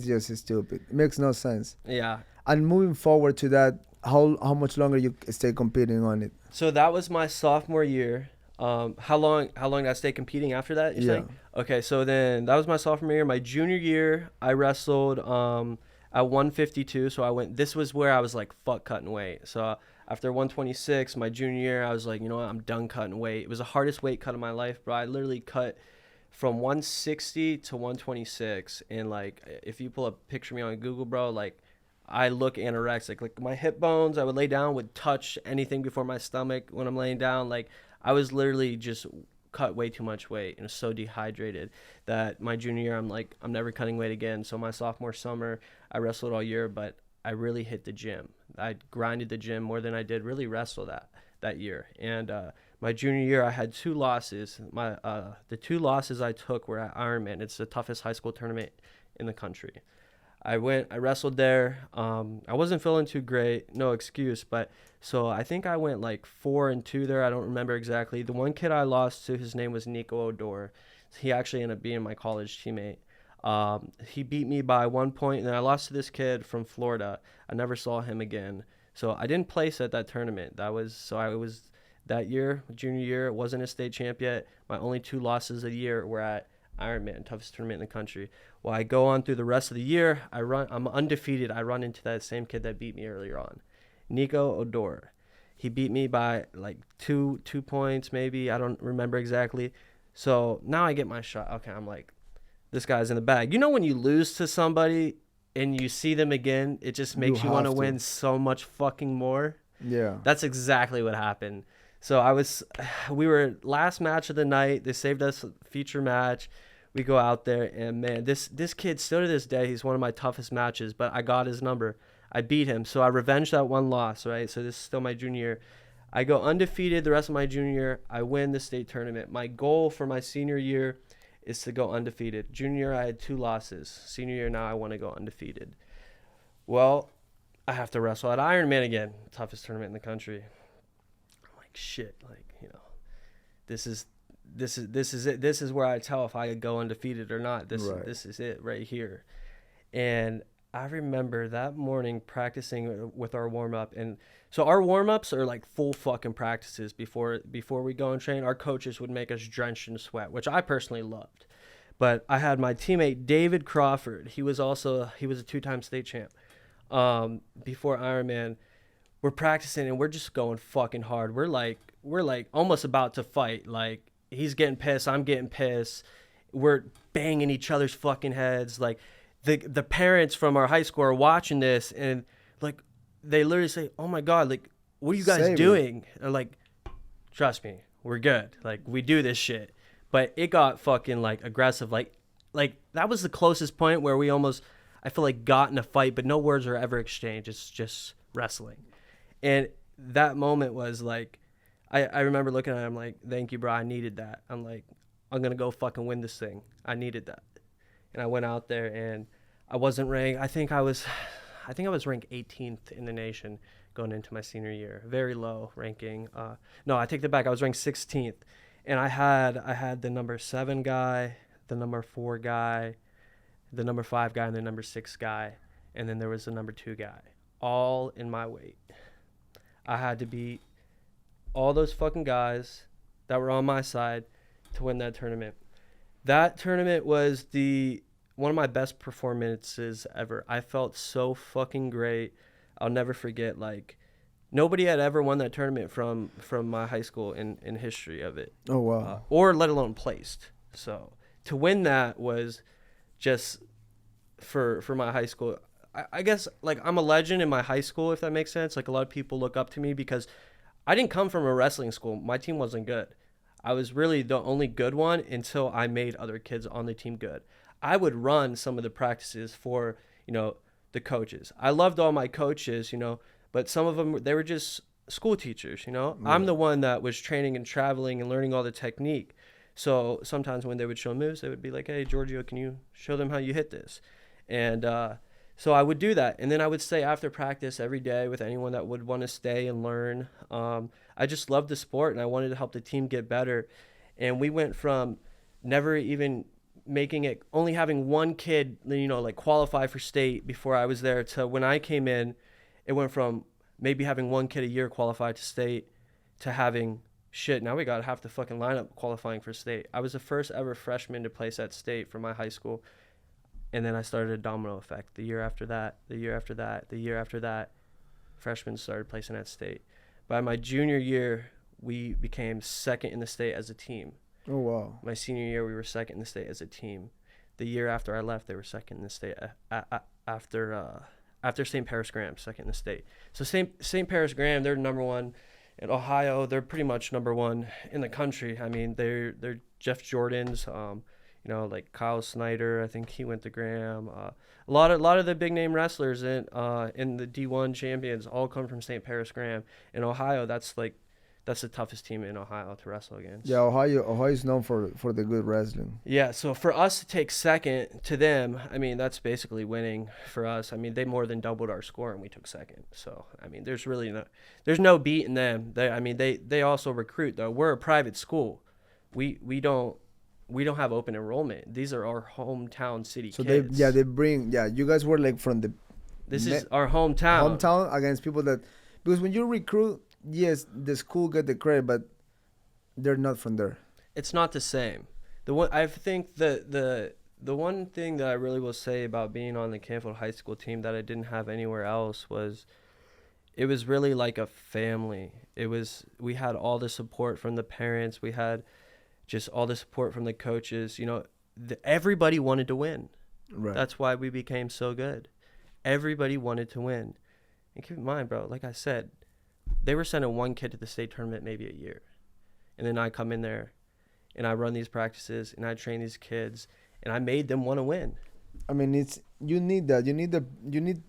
just stupid. It makes no sense. Yeah. And moving forward to that, how much longer you stay competing on it? So that was my sophomore year. How long did I stay competing after that? You're saying? Okay, so then that was my sophomore year. My junior year, I wrestled at 152. So this was where I was like, fuck cutting weight. So after 126, my junior year, I was like, you know what, I'm done cutting weight. It was the hardest weight cut of my life, bro. I literally cut from 160 to 126. And like, if you pull up picture me on Google, bro, like, I look anorexic. Like, my hip bones, I would lay down, would touch anything before my stomach when I'm laying down. Like, I was literally just cut way too much weight and was so dehydrated that my junior year, I'm like, I'm never cutting weight again. So my sophomore summer, I wrestled all year, but I really hit the gym. I grinded the gym more than I did really wrestle that year. And my junior year, I had 2 losses. The 2 losses I took were at Ironman. It's the toughest high school tournament in the country. I wrestled there. I wasn't feeling too great, no excuse, but so I think I went like 4-2 there. I don't remember exactly. The one kid I lost to, his name was Nico Odor. He actually ended up being my college teammate. He beat me by 1 point, and then I lost to this kid from Florida. I never saw him again. So I didn't place at that tournament. I was that year, junior year, wasn't a state champ yet. My only 2 losses of the year were at Ironman, toughest tournament in the country. Well, I go on through the rest of the year. I'm undefeated. I run into that same kid that beat me earlier on, Nico Odor. He beat me by like 2 points, maybe. I don't remember exactly. So now I get my shot. Okay, I'm like, this guy's in the bag. You know when you lose to somebody and you see them again, it just makes you want to win so much fucking more? Yeah. That's exactly what happened. we were last match of the night. They saved us a feature match. We go out there, and man, this kid still to this day, he's one of my toughest matches, but I got his number. I beat him. So I revenged that one loss, right? So this is still my junior year. I go undefeated the rest of my junior year. I win the state tournament. My goal for my senior year is to go undefeated. Junior year, I had 2 losses. Senior year, now I want to go undefeated. Well, I have to wrestle at Ironman again, toughest tournament in the country. I'm like, shit, like, you know, this is it. This is where I tell if I could go undefeated or not. This is it right here. And I remember that morning practicing with our warm-up. And so our warm-ups are like full fucking practices before we go and train. Our coaches would make us drenched in sweat, which I personally loved. But I had my teammate David Crawford. He was a 2-time state champ. Before Ironman, we're practicing and we're just going fucking hard. We're like almost about to fight. Like, he's getting pissed, I'm getting pissed. We're banging each other's fucking heads. Like, the parents from our high school are watching this, and like they literally say, "Oh my God, like, what are you guys doing?" And like, trust me, we're good. Like, we do this shit. But it got fucking like aggressive. Like that was the closest point where we almost, I feel like, got in a fight, but no words are ever exchanged. It's just wrestling. And that moment was like, I remember looking at him like, "Thank you, bro. I needed that." I'm like, I'm gonna go fucking win this thing. I needed that. And I went out there and I wasn't ranked. I think I was ranked 18th in the nation going into my senior year. Very low ranking. No, I take that back. I was ranked 16th. And I had the number 7 guy, the number 4 guy, the number 5 guy, and the number 6 guy. And then there was the number 2 guy, all in my weight. I had to beat all those fucking guys that were on my side to win that tournament. That tournament was one of my best performances ever. I felt so fucking great. I'll never forget, like, nobody had ever won that tournament from my high school in history of it. Oh, wow. Or let alone placed. So to win that was just for my high school. I guess, like, I'm a legend in my high school, if that makes sense. Like, a lot of people look up to me because I didn't come from a wrestling school. My team wasn't good. I was really the only good one until I made other kids on the team good. I would run some of the practices for, you know, the coaches. I loved all my coaches, you know, but some of them, they were just school teachers, you know. I'm the one that was training and traveling and learning all the technique. So sometimes when they would show moves, they would be like, "Hey, Georgio, can you show them how you hit this?" And so I would do that. And then I would stay after practice every day with anyone that would want to stay and learn. I just loved the sport, and I wanted to help the team get better. And we went from never even making it, only having one kid, you know, like, qualify for state before I was there, to when I came in, it went from maybe having one kid a year qualify to state to having, shit, now we got half the fucking lineup qualifying for state. I was the first ever freshman to place at state for my high school. And then I started a domino effect. The year after that, the year after that, the year after that, freshmen started placing at state. By my junior year, we became second in the state as a team. Oh, wow. My senior year, we were second in the state as a team. The year after I left, they were second in the state after St. Paris Graham, second in the state. So St. Paris Graham, they're number 1 in Ohio. They're pretty much number 1 in the country. I mean, they're Jeff Jordan's, you know, like Kyle Snyder, I think he went to Graham. A lot of the big name wrestlers in the D1 champions all come from St. Paris Graham. In Ohio, that's the toughest team in Ohio to wrestle against. Yeah, Ohio is known for the good wrestling. Yeah, so for us to take second to them, I mean, that's basically winning for us. I mean, they more than doubled our score and we took second. So, I mean, there's no beating them. They also recruit, though. We're a private school. We don't have open enrollment. These are our hometown city kids. You guys were like from this is our hometown against people because when you recruit, yes, the school get the credit, but they're not from there. It's not the same. I think the one thing that I really will say about being on the Canfield High School team that I didn't have anywhere else was it was really like a family. We had all the support from the parents. We had just all the support from the coaches. You know, everybody wanted to win. Right. That's why we became so good. Everybody wanted to win. And keep in mind, bro, like I said, they were sending one kid to the state tournament maybe a year. And then I come in there and I run these practices and I train these kids and I made them want to win. I mean, you need that. You need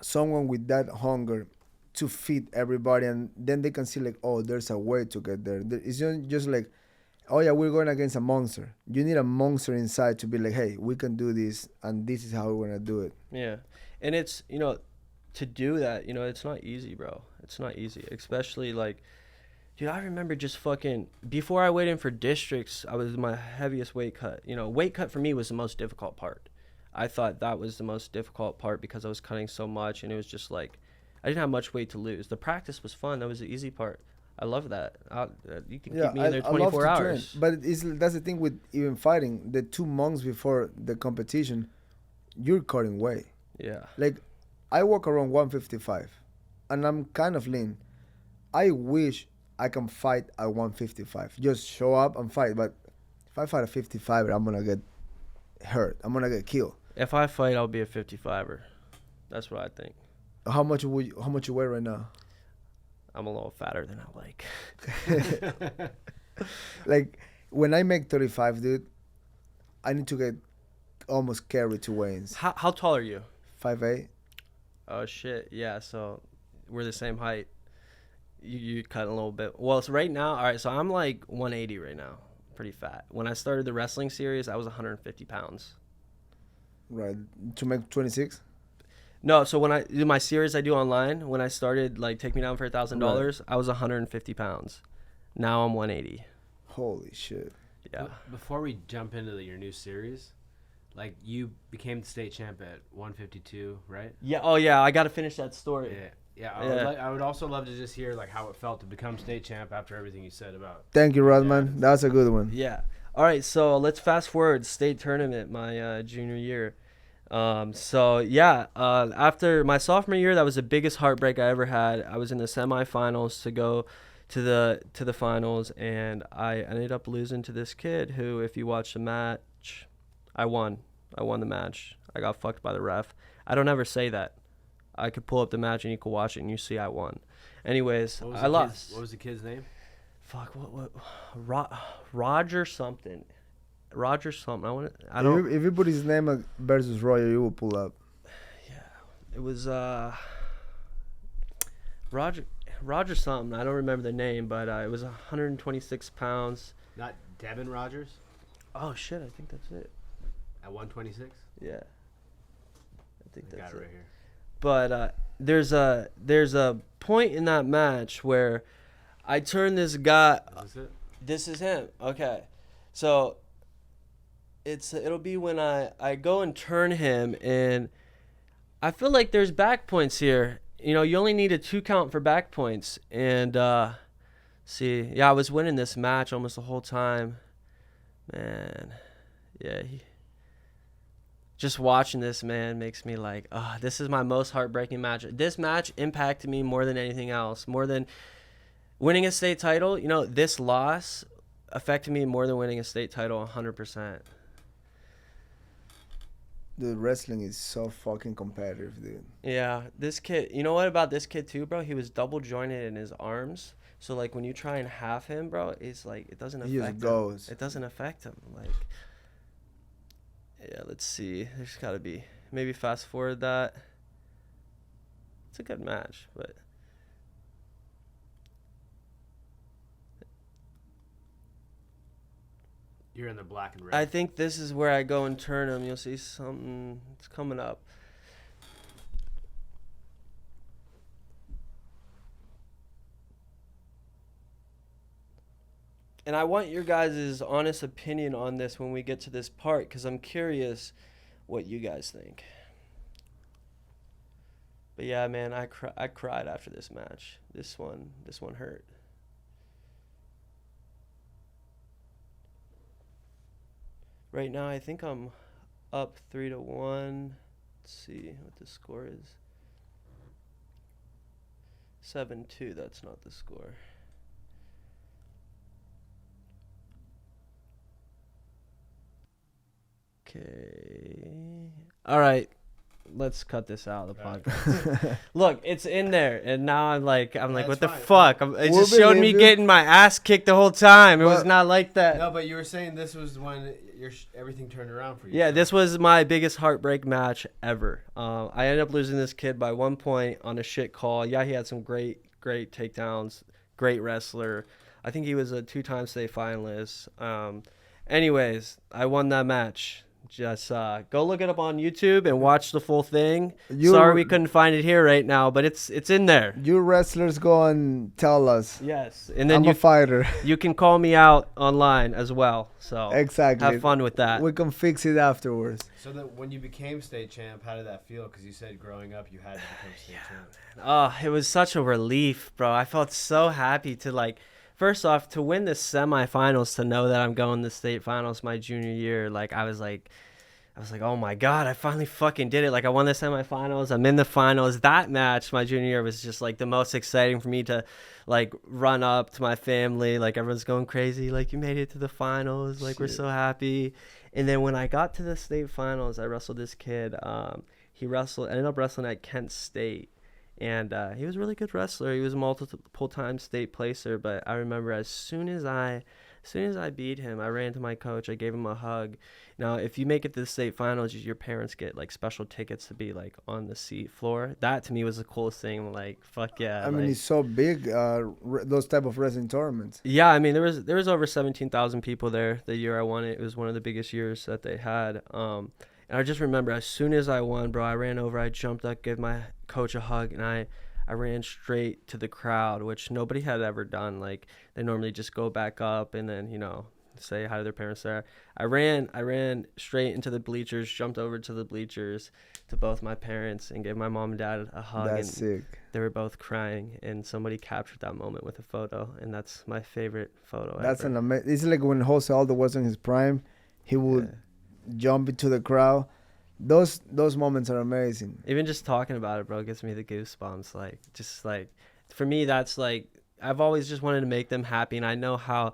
someone with that hunger to feed everybody, and then they can see like, oh, there's a way to get there. It's not just like, oh yeah, we're going against a monster. You need a monster inside to be like, hey, we can do this, and this is how we're gonna do it. Yeah, and it's, to do that, it's not easy, bro. It's not easy, especially like, dude, I remember just fucking before I weighed in for districts, I was my heaviest weight cut. Weight cut for me was the most difficult part. I thought that was the most difficult part because I was cutting so much, and it was just like I didn't have much weight to lose. The practice was fun. That was the easy part. I love that. You can keep me in there 24 hours. Train. But that's the thing with even fighting. The 2 months before the competition, you're cutting weight. Yeah. Like, I walk around 155, and I'm kind of lean. I wish I can fight at 155. Just show up and fight. But if I fight at 55, I'm gonna get hurt. I'm gonna get killed. If I fight, I'll be a 55er. That's what I think. How much you weigh right now? I'm a little fatter than I like. Like, when I make 35, dude, I need to get almost carried to weigh-ins. How tall are you? 5'8". Oh shit, yeah. So we're the same height. You cut a little bit. Well, so right now, all right. So I'm like 180 right now, pretty fat. When I started the wrestling series, I was 150 pounds. Right, to make 26. No, so when I do my series I do online, when I started like Take Me Down for $1,000, I was 150 pounds. Now I'm 180. Holy shit. Yeah. Before we jump into your new series, like you became the state champ at 152, right? Yeah. Oh yeah. I got to finish that story. Yeah. Yeah. I would also love to just hear like how it felt to become state champ after everything you said about. Thank you, Rodman. That's a good one. Yeah. All right. So let's fast forward state tournament my junior year. After my sophomore year, that was the biggest heartbreak I ever had. I was in the semifinals to go to the finals, and I ended up losing to this kid who, if you watch the match, I won the match. I got fucked by the ref. I don't ever say that. I could pull up the match and you could watch it and you see I won. Anyways, I lost. What was the kid's name? Fuck, what Roger something. I don't. If you put his name versus Royer, you will pull up. Yeah, it was Roger something. I don't remember the name, but it was 126 pounds. Not Devin Rogers. Oh shit, I think that's it. At 126. Yeah, I think that's got it right here. But there's a point in that match where I turn this guy. Is this it? This is him. Okay, so. It'll be when I go and turn him, and I feel like there's back points here. You only need a 2 count for back points. And I was winning this match almost the whole time. Man, yeah. Just watching this, man, makes me like, this is my most heartbreaking match. This match impacted me more than anything else. More than winning a state title, this loss affected me more than winning a state title 100%. Dude, wrestling is so fucking competitive, dude. Yeah, this kid, you know what about this kid too, bro? He was double jointed in his arms. So like when you try and half him, bro, it's like it doesn't affect him. He just goes. It doesn't affect him. Like, yeah, let's see. There's got to be maybe fast forward that. It's a good match, but You're in the black and red. I think this is where I go and turn him. You'll see something. It's coming up. And I want your guys' honest opinion on this when we get to this part, because I'm curious what you guys think. But yeah, man, I cried after this match. This one hurt. Right now, I think I'm up 3-1. Let's see what the score is. 7-2. That's not the score. Okay. All right. let's cut this out of the Alright. podcast. Look, it's in there, and now I'm like, That's what the fine. fuck? It We'll just showed me believe you. getting my ass kicked the whole time. It was But- not like that. No, but you were saying this was when everything turned around for you. Yeah, so- this was my biggest heartbreak match ever. I ended up losing this kid by 1 point on a shit call. Yeah, he had some great takedowns, great wrestler. I think he was a 2-time state finalist. Anyways, I won that match. Just go look it up on YouTube and watch the full thing. Sorry we couldn't find it here right now, but it's in there. You wrestlers go and tell us. Yes, and then I'm a fighter. you can call me out online as well. So Exactly. have fun with that. We can fix it afterwards. So that when you became state champ, how did that feel? Because you said growing up you had to become state champ. Oh, it was such a relief, bro. I felt so happy to, like, first off, to win the semifinals, to know that I'm going to state finals my junior year. Like, I was like, oh my God, I finally fucking did it. Like, I won the semifinals. I'm in the finals. That match my junior year was just like the most exciting for me to, like, run up to my family. Like, everyone's going crazy. Like, you made it to the finals. Like, we're so happy. And then when I got to the state finals, I wrestled this kid. He ended up wrestling at Kent State. And he was a really good wrestler. He was a multiple-time state placer. But I remember as soon as I beat him, I ran to my coach. I gave him a hug. Now, if you make it to the state finals, your parents get, like, special tickets to be, like, on the seat floor. That, to me, was the coolest thing. Like, fuck yeah. I mean, it's so big, those type of wrestling tournaments. Yeah, I mean, there was over 17,000 people there the year I won it. It was one of the biggest years that they had. And I just remember as soon as I won, bro, I ran over, I jumped up, gave my coach a hug, and I ran straight to the crowd, which nobody had ever done. Like, they normally just go back up and then, say hi to their parents there. I ran straight into the bleachers, jumped over to the bleachers to both my parents and gave my mom and dad a hug. That's sick. They were both crying, and somebody captured that moment with a photo, and that's my favorite photo That's ever. an amazing. It's like when Jose Aldo was in his prime, he would jump into the crowd. Those moments are amazing. Even just talking about it, bro, gives me the goosebumps. Like, just like, for me, that's like, I've always just wanted to make them happy, and I know how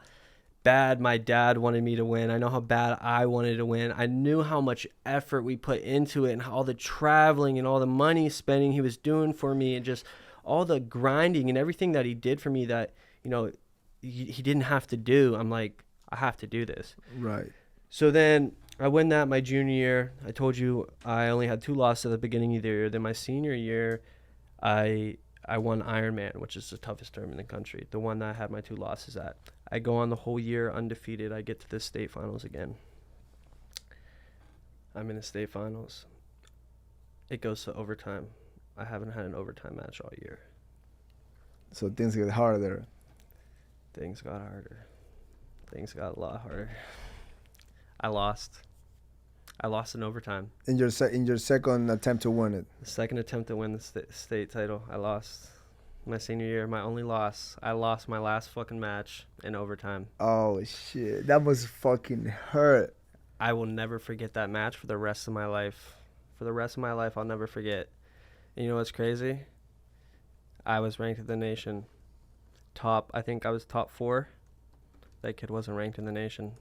bad my dad wanted me to win. I know how bad I wanted to win. I knew how much effort we put into it and how all the traveling and all the money spending he was doing for me and just all the grinding and everything that he did for me that, he didn't have to do. I'm like, I have to do this. Right. So then I win that my junior year. I told you I only had 2 losses at the beginning of the year. Then my senior year, I won Ironman, which is the toughest term in the country, the one that I had my 2 losses at. I go on the whole year undefeated. I get to the state finals again. I'm in the state finals. It goes to overtime. I haven't had an overtime match all year. So things get harder. Things got harder. Things got a lot harder. I lost in overtime. In your second attempt to win it. The second attempt to win the state title, I lost. My senior year, my only loss. I lost my last fucking match in overtime. Oh shit, that must fucking hurt. I will never forget that match for the rest of my life. For the rest of my life, I'll never forget. And you know what's crazy? I was ranked in the nation. I think I was top 4. That kid wasn't ranked in the nation.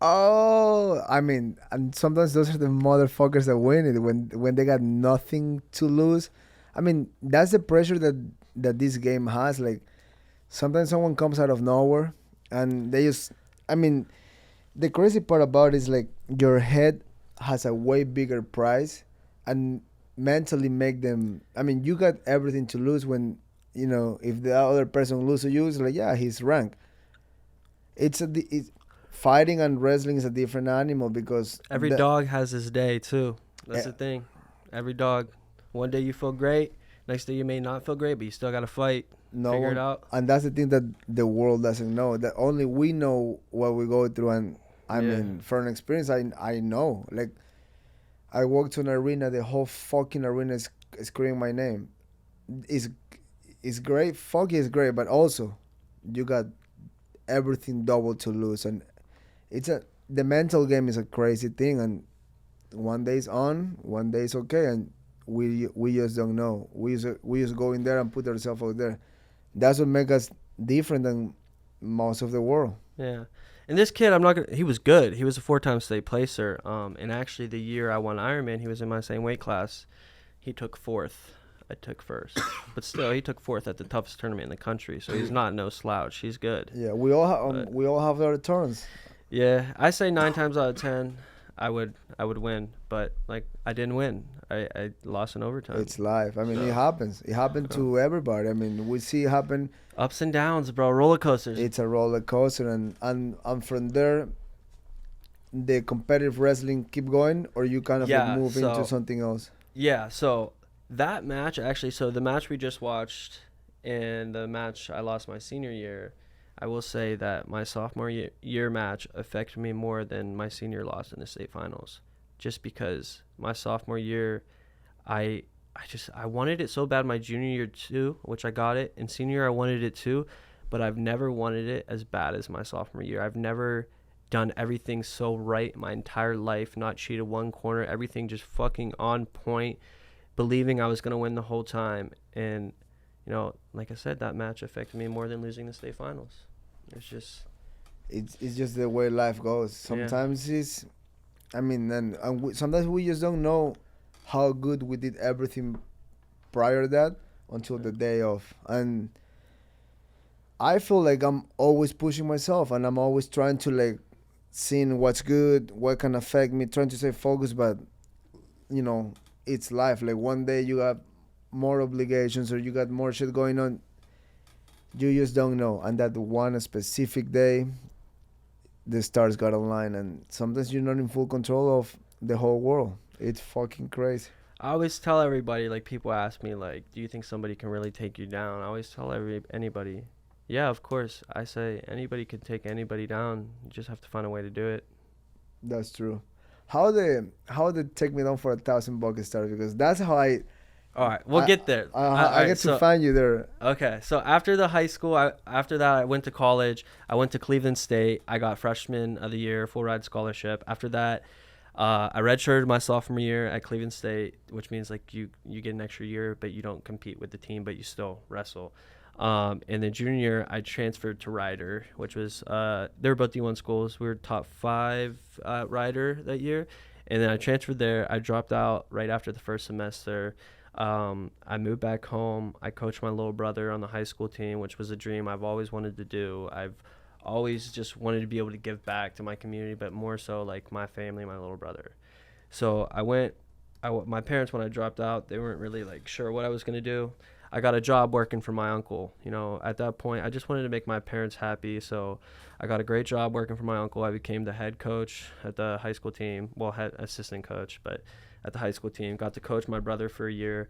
Oh, I mean, and sometimes those are the motherfuckers that win it when they got nothing to lose. I mean, that's the pressure that this game has. Like, sometimes someone comes out of nowhere and they just, I mean, the crazy part about it is like your head has a way bigger prize and mentally make them, I mean, you got everything to lose when, if the other person loses to you, it's like, yeah, he's ranked. It's fighting and wrestling is a different animal because Every dog has his day too. That's the thing. Every dog. One day you feel great. Next day you may not feel great, but you still got to fight. Figure it out. And that's the thing that the world doesn't know. That only we know what we go through. And I mean, from experience, I know. Like, I walk to an arena, the whole fucking arena is screaming my name. It's great. Fuck is great, but also you got everything double to lose, and the mental game is a crazy thing. And one day's on, one day's okay, and we just don't know. We just go in there and put ourselves out there. That's what makes us different than most of the world. Yeah. And this kid, he was good. He was a 4-time state placer. And actually, the year I won Ironman, he was in my same weight class. He took 4th. I took 1st. But still, he took 4th at the toughest tournament in the country. So he's not no slouch. He's good. Yeah, we all have our turns. Yeah, I say 9 times out of 10, I would win. But like, I didn't win. I lost in overtime. It's life. I mean, it happens. It happened to everybody. I mean, we see it happen. Ups and downs, bro. Roller coasters. It's a roller coaster, and from there, the competitive wrestling keep going, or you kind of like move into something else. Yeah. So that match, actually, so the match we just watched and the match I lost my senior year, I will say that my sophomore year match affected me more than my senior loss in the state finals, just because my sophomore year, I wanted it so bad my junior year too, which I got it. And senior year I wanted it too, but I've never wanted it as bad as my sophomore year. I've never done everything so right my entire life, not cheated one corner, everything just fucking on point, believing I was going to win the whole time. And, you know, like I said, that match affected me more than losing the state finals. It's just... It's just the way life goes. Sometimes it's... I mean, sometimes we just don't know how good we did everything prior to that until the day of. And I feel like I'm always pushing myself, and I'm always trying to like seeing what's good, what can affect me, trying to stay focused. But you know, it's life. Like one day you got more obligations or you got more shit going on. You just don't know. And that one specific day, the stars got aligned, and sometimes you're not in full control of the whole world. It's fucking crazy. I always tell everybody, like, people ask me, like, do you think somebody can really take you down? I always tell anybody, yeah, of course. I say anybody can take anybody down. You just have to find a way to do it. That's true. How did Take Me Down for 1,000 buckets start? Because that's how all right, we'll get there. I get to find you there. Okay, so after the high school, after that, I went to college. I went to Cleveland State. I got freshman of the year, full ride scholarship. After that, I redshirted my sophomore year at Cleveland State, which means like you get an extra year, but you don't compete with the team, but you still wrestle. And then junior year, I transferred to Rider, which was they were both D1 schools. We were top 5 Rider that year, and then I transferred there. I dropped out right after the first semester. I moved back home. I coached my little brother on the high school team, which was a dream I've always wanted to do. I've always just wanted to be able to give back to my community, but more so like my family, my little brother. So my parents, when I dropped out, they weren't really like sure what I was going to do. I got a job working for my uncle. You know, at that point, I just wanted to make my parents happy. So I got a great job working for my uncle. I became the head coach at the high school team. Well, head assistant coach, but at the high school team. Got to coach my brother for a year.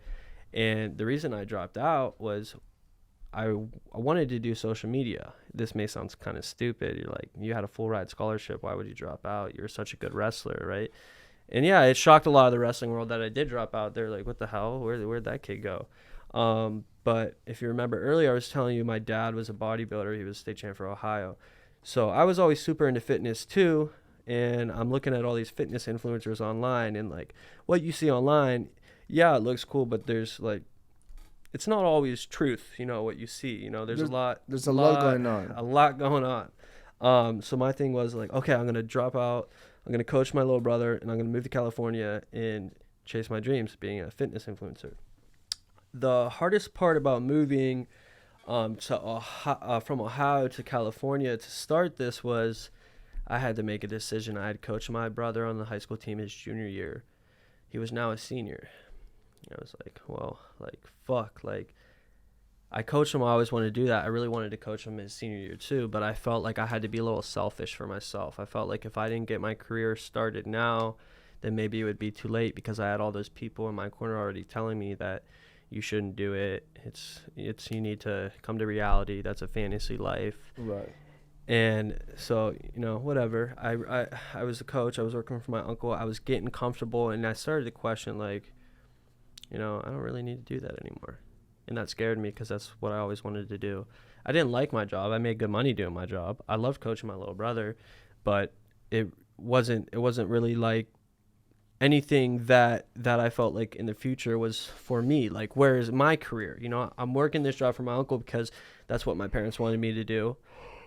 And the reason I dropped out was I wanted to do social media. This may sound kind of stupid. You're like, you had a full ride scholarship. Why would you drop out? You're such a good wrestler, right? And yeah, it shocked a lot of the wrestling world that I did drop out. They're like, what the hell? Where'd that kid go? But if you remember earlier, I was telling you my dad was a bodybuilder. He was state champ for Ohio. So I was always super into fitness too. And I'm looking at all these fitness influencers online, and like what you see online, yeah, it looks cool, but there's like, it's not always truth, you know, what you see, you know, there's a lot going on. So my thing was like, okay, I'm going to drop out. I'm going to coach my little brother, and I'm going to move to California and chase my dreams, being a fitness influencer. The hardest part about moving from Ohio to California to start this was I had to make a decision. I had coached my brother on the high school team his junior year. He was now a senior. I was like, well, like, fuck. Like, I coached him. I always wanted to do that. I really wanted to coach him his senior year too, but I felt like I had to be a little selfish for myself. I felt like if I didn't get my career started now, then maybe it would be too late, because I had all those people in my corner already telling me that you shouldn't do it. It's you need to come to reality. That's a fantasy life. Right. And so, you know, whatever. I was a coach. I was working for my uncle. I was getting comfortable, and I started to question, like, you know, I don't really need to do that anymore. And that scared me, because that's what I always wanted to do. I didn't like my job. I made good money doing my job. I loved coaching my little brother, but it wasn't really like anything that I felt like in the future was for me. Like, where is my career? You know, I'm working this job for my uncle because that's what my parents wanted me to do.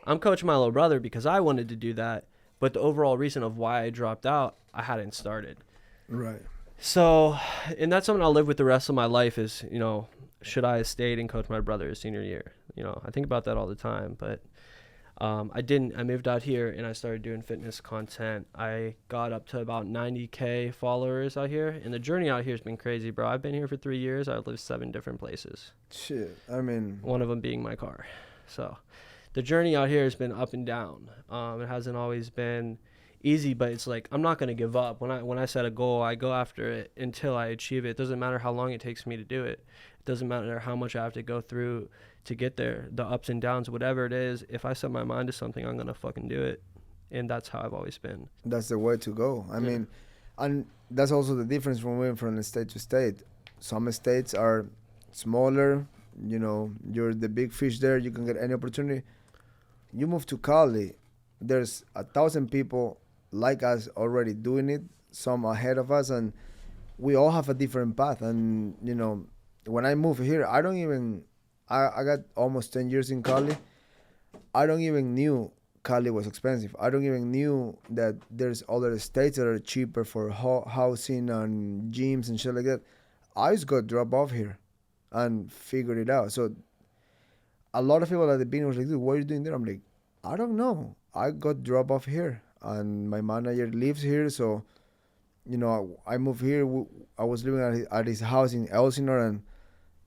I'm coaching my little brother because I wanted to do that. But the overall reason of why I dropped out, I hadn't started. Right. So, and that's something I'll live with the rest of my life is, you know, should I have stayed and coached my brother his senior year? You know, I think about that all the time, but I didn't. I moved out here and I started doing fitness content. I got up to about 90K followers out here, and the journey out here has been crazy, bro. I've been here for 3 years. I've lived 7 different places. Shit. I mean, one of them being my car. So the journey out here has been up and down. It hasn't always been easy, but it's like I'm not going to give up. When I set a goal, I go after it until I achieve it. It doesn't matter how long it takes me to do it. It doesn't matter how much I have to go through to get there, the ups and downs, whatever it is. If I set my mind to something, I'm going to fucking do it. And that's how I've always been. that's the way to go. I mean, and that's also the difference from moving from state to state. Some states are smaller, you know, you're the big fish there, you can get any opportunity. You move to Cali, there's 1,000 people like us already doing it, some ahead of us, and we all have a different path. And, you know, when I moved here, I got almost 10 years in Cali. I don't even knew Cali was expensive. I don't even knew that there's other states that are cheaper for housing and gyms and shit like that. I just got dropped off here and figured it out. So a lot of people at the beginning was like, dude, what are you doing there? I'm like, I don't know. I got dropped off here and my manager lives here. So, you know, I moved here. I was living at his house in Elsinore, and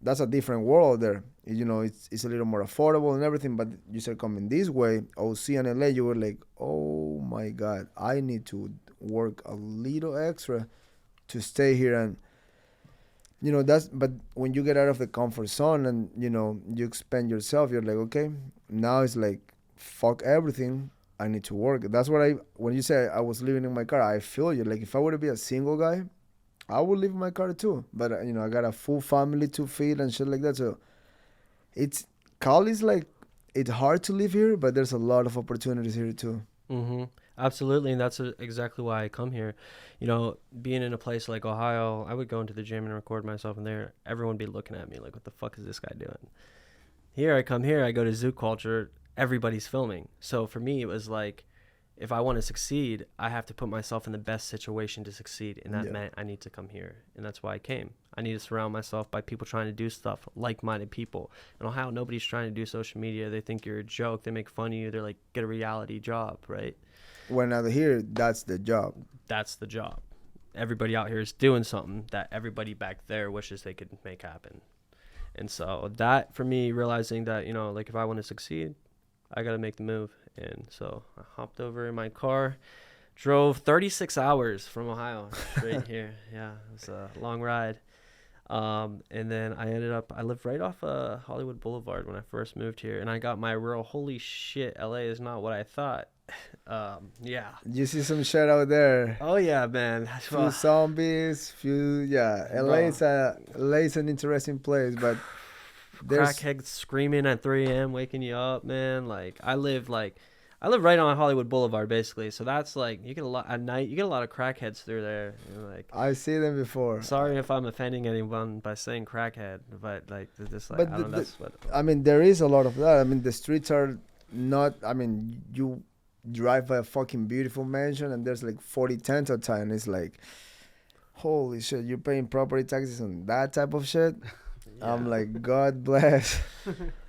that's a different world there. You know, it's a little more affordable and everything, but you start coming this way, OC and LA, you were like, oh my God, I need to work a little extra to stay here. And, you know, but when you get out of the comfort zone and, you know, you expand yourself, you're like, okay, now it's like, fuck everything. I need to work. That's what when you say I was living in my car, I feel you. Like, if I were to be a single guy, I would live in my car too. But, you know, I got a full family to feed and shit like that. So Cali's like, it's hard to live here, but there's a lot of opportunities here too. Mm-hmm. Absolutely. And that's exactly why I come here. You know, being in a place like Ohio, I would go into the gym and record myself in there. Everyone would be looking at me like, what the fuck is this guy doing? Here, I come here, I go to Zoo Culture, everybody's filming. So for me, it was like, if I want to succeed, I have to put myself in the best situation to succeed. And that meant I need to come here. And that's why I came. I need to surround myself by people trying to do stuff, like-minded people. In Ohio, nobody's trying to do social media. They think you're a joke. They make fun of you. They're like, get a reality job, right? When out here, that's the job. That's the job. Everybody out here is doing something that everybody back there wishes they could make happen. And so that, for me, realizing that, you know, like if I want to succeed, I got to make the move. And so I hopped over in my car, drove 36 hours from Ohio straight here. Yeah, it was a long ride. And then I lived right off Hollywood Boulevard when I first moved here. And I got my real, holy shit, LA is not what I thought. Yeah. You see some shit out there. Oh, yeah, man. Few zombies, LA is an interesting place, but crackheads screaming at 3 a.m. waking you up, man. Like I live right on Hollywood Boulevard, basically. So that's like you get a lot at night. You get a lot of crackheads through there. Like I see them before. Sorry if I'm offending anyone by saying crackhead, but like just like I mean, there is a lot of that. I mean, the streets are not. I mean, you drive by a fucking beautiful mansion and there's like 40 tents outside, and it's like, holy shit, you're paying property taxes on that type of shit. Yeah. I'm like, God bless.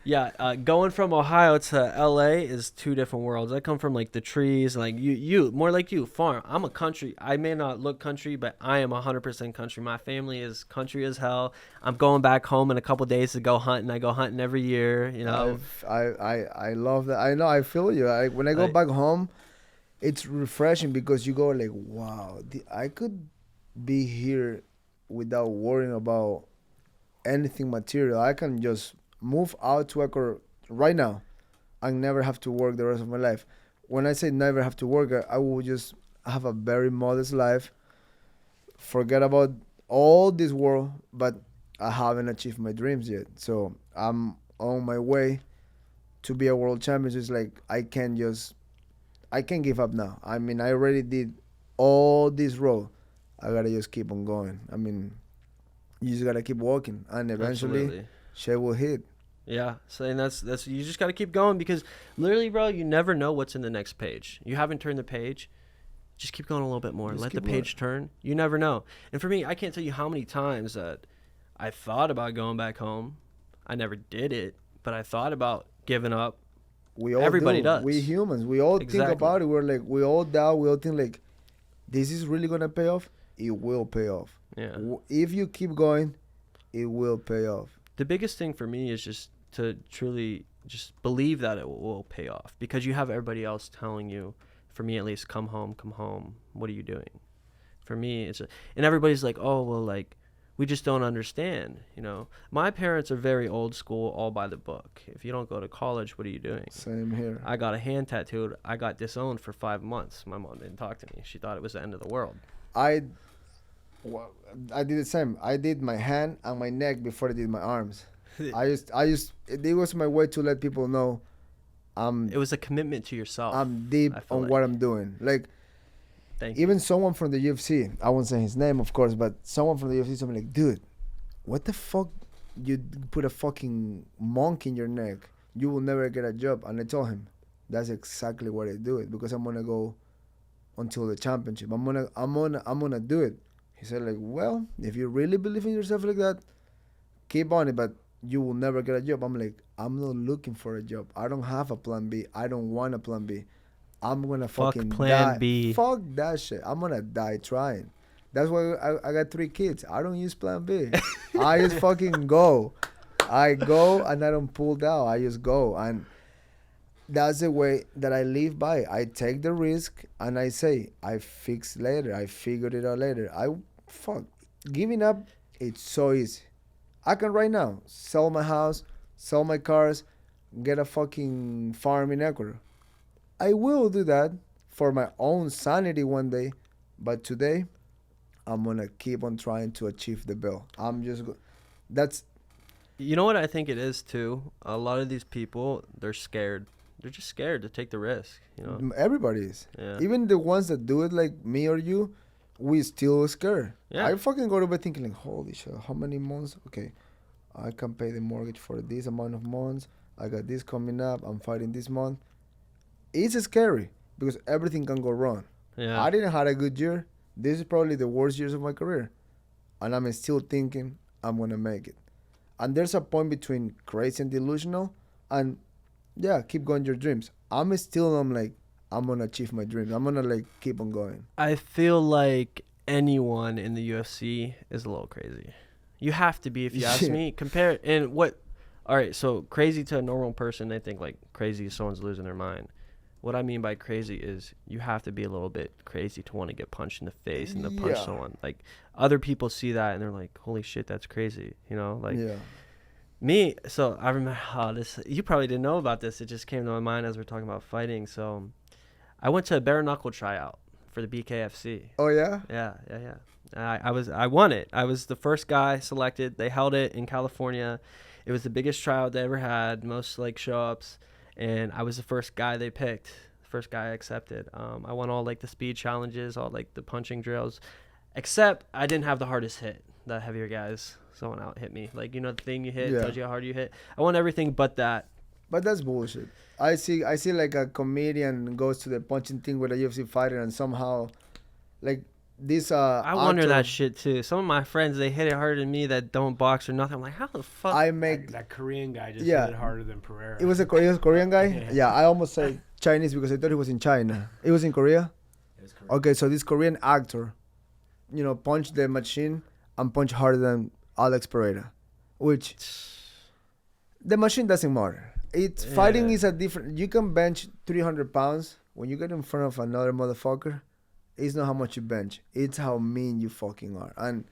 Yeah, going from Ohio to LA is 2 different worlds. I come from like the trees, like you more like you, farm. I'm a country. I may not look country, but I am 100% country. My family is country as hell. I'm going back home in a couple days to go hunting. I go hunting every year, you know. I love that. I know, I feel you. When I go back home, it's refreshing because you go like, wow, I could be here without worrying about anything material. I can just move out to Ecuador right now and never have to work the rest of my life. When I say never have to work, I will just have a very modest life, forget about all this world, but I haven't achieved my dreams yet. So I'm on my way to be a world champion. So it's like I can't give up now. I mean, I already did all this road. I gotta just keep on going. I mean, you just gotta keep walking, and eventually, shit will hit. Yeah. So and that's you just got to keep going because literally, bro, you never know what's in the next page. You haven't turned the page. Just keep going a little bit more. Just Let the keep page turn. You never know. And for me, I can't tell you how many times that I thought about going back home. I never did it, but I thought about giving up. We all Everybody do. does. We humans. We all think Exactly. about it. We're like, we all doubt. We all think like, this is really gonna pay off. It will pay off. Yeah. If you keep going, it will pay off. The biggest thing for me is just to truly just believe that it will pay off because you have everybody else telling you, for me at least, come home, what are you doing? For me, and everybody's like, oh, well, like, we just don't understand, you know. My parents are very old school, all by the book. If you don't go to college, what are you doing? Same here. I got a hand tattooed. I got disowned for 5 months. My mom didn't talk to me. She thought it was the end of the world. I did the same. I did my hand and my neck before I did my arms. It was my way to let people know It was a commitment to yourself. I'm deep on what I'm doing. Like, Thank you. even someone from the UFC, I won't say his name, of course, but someone from the UFC told me, like, dude, what the fuck? You put a fucking monk in your neck. You will never get a job. And I told him, that's exactly what I do it because I'm gonna go until the championship. I'm gonna do it. He said, like, well, if you really believe in yourself like that, keep on it, but you will never get a job. I'm like, I'm not looking for a job. I don't have a plan B. I don't want a plan B. I'm gonna Fuck fucking plan die. B. Fuck that shit. I'm gonna die trying. That's why I got 3 kids. I don't use plan B. I just fucking go. I go and I don't pull down. I just go. And that's the way that I live by. I take the risk and I say, I fix later. I figured it out later. Giving up, it's so easy. I can right now sell my house, sell my cars, get a fucking farm in Ecuador. I will do that for my own sanity one day, but today I'm gonna keep on trying to achieve the bill. That's You know what I think it is too? A lot of these people, they're scared. They're just scared to take the risk, you know? everybody is. Yeah. Even the ones that do it like me or you, we still scared. Yeah. I fucking go to bed thinking like, holy shit, how many months? Okay, I can pay the mortgage for this amount of months. I got this coming up. I'm fighting this month. It's scary because everything can go wrong. Yeah. I didn't have a good year. This is probably the worst years of my career. And I'm still thinking I'm going to make it. And there's a point between crazy and delusional and, yeah, keep going your dreams. I'm like, I'm going to achieve my dreams. I'm going to, like, keep on going. I feel like anyone in the UFC is a little crazy. You have to be, if you ask Yeah. me. Compare and what. All right, so crazy to a normal person, they think like crazy is someone's losing their mind. What I mean by crazy is you have to be a little bit crazy to want to get punched in the face and to punch Yeah. someone. Like other people see that and they're like, "Holy shit, that's crazy!" You know, like Yeah. me. So I remember this. You probably didn't know about this. It just came to my mind as we're talking about fighting. So I went to a bare knuckle tryout for the BKFC. Oh, yeah? Yeah. I won it. I was the first guy selected. They held it in California. It was the biggest tryout they ever had, most like show ups, and I was the first guy they picked, the first guy accepted. I won all like the speed challenges, all like the punching drills, except I didn't have the hardest hit. The heavier guys, someone out hit me. Like, you know, the thing you hit Yeah. tells you how hard you hit. I won everything but that. But that's bullshit. I see like a comedian goes to the punching thing with a UFC fighter and somehow, like, this I wonder actor- that shit too. Some of my friends, they hit it harder than me that don't box or nothing. I'm like, how the fuck? I make That Korean guy just Yeah. hit it harder than Pereira. It was a Korean guy? Yeah. Yeah, I almost said Chinese because I thought he was in China. It was in Korea? It was Korean. Okay, so this Korean actor, punched the machine and punched harder than Alex Pereira, which the machine doesn't matter. Fighting Yeah. is a different. You can bench 300 pounds when you get in front of another motherfucker. It's not how much you bench. It's how mean you fucking are, and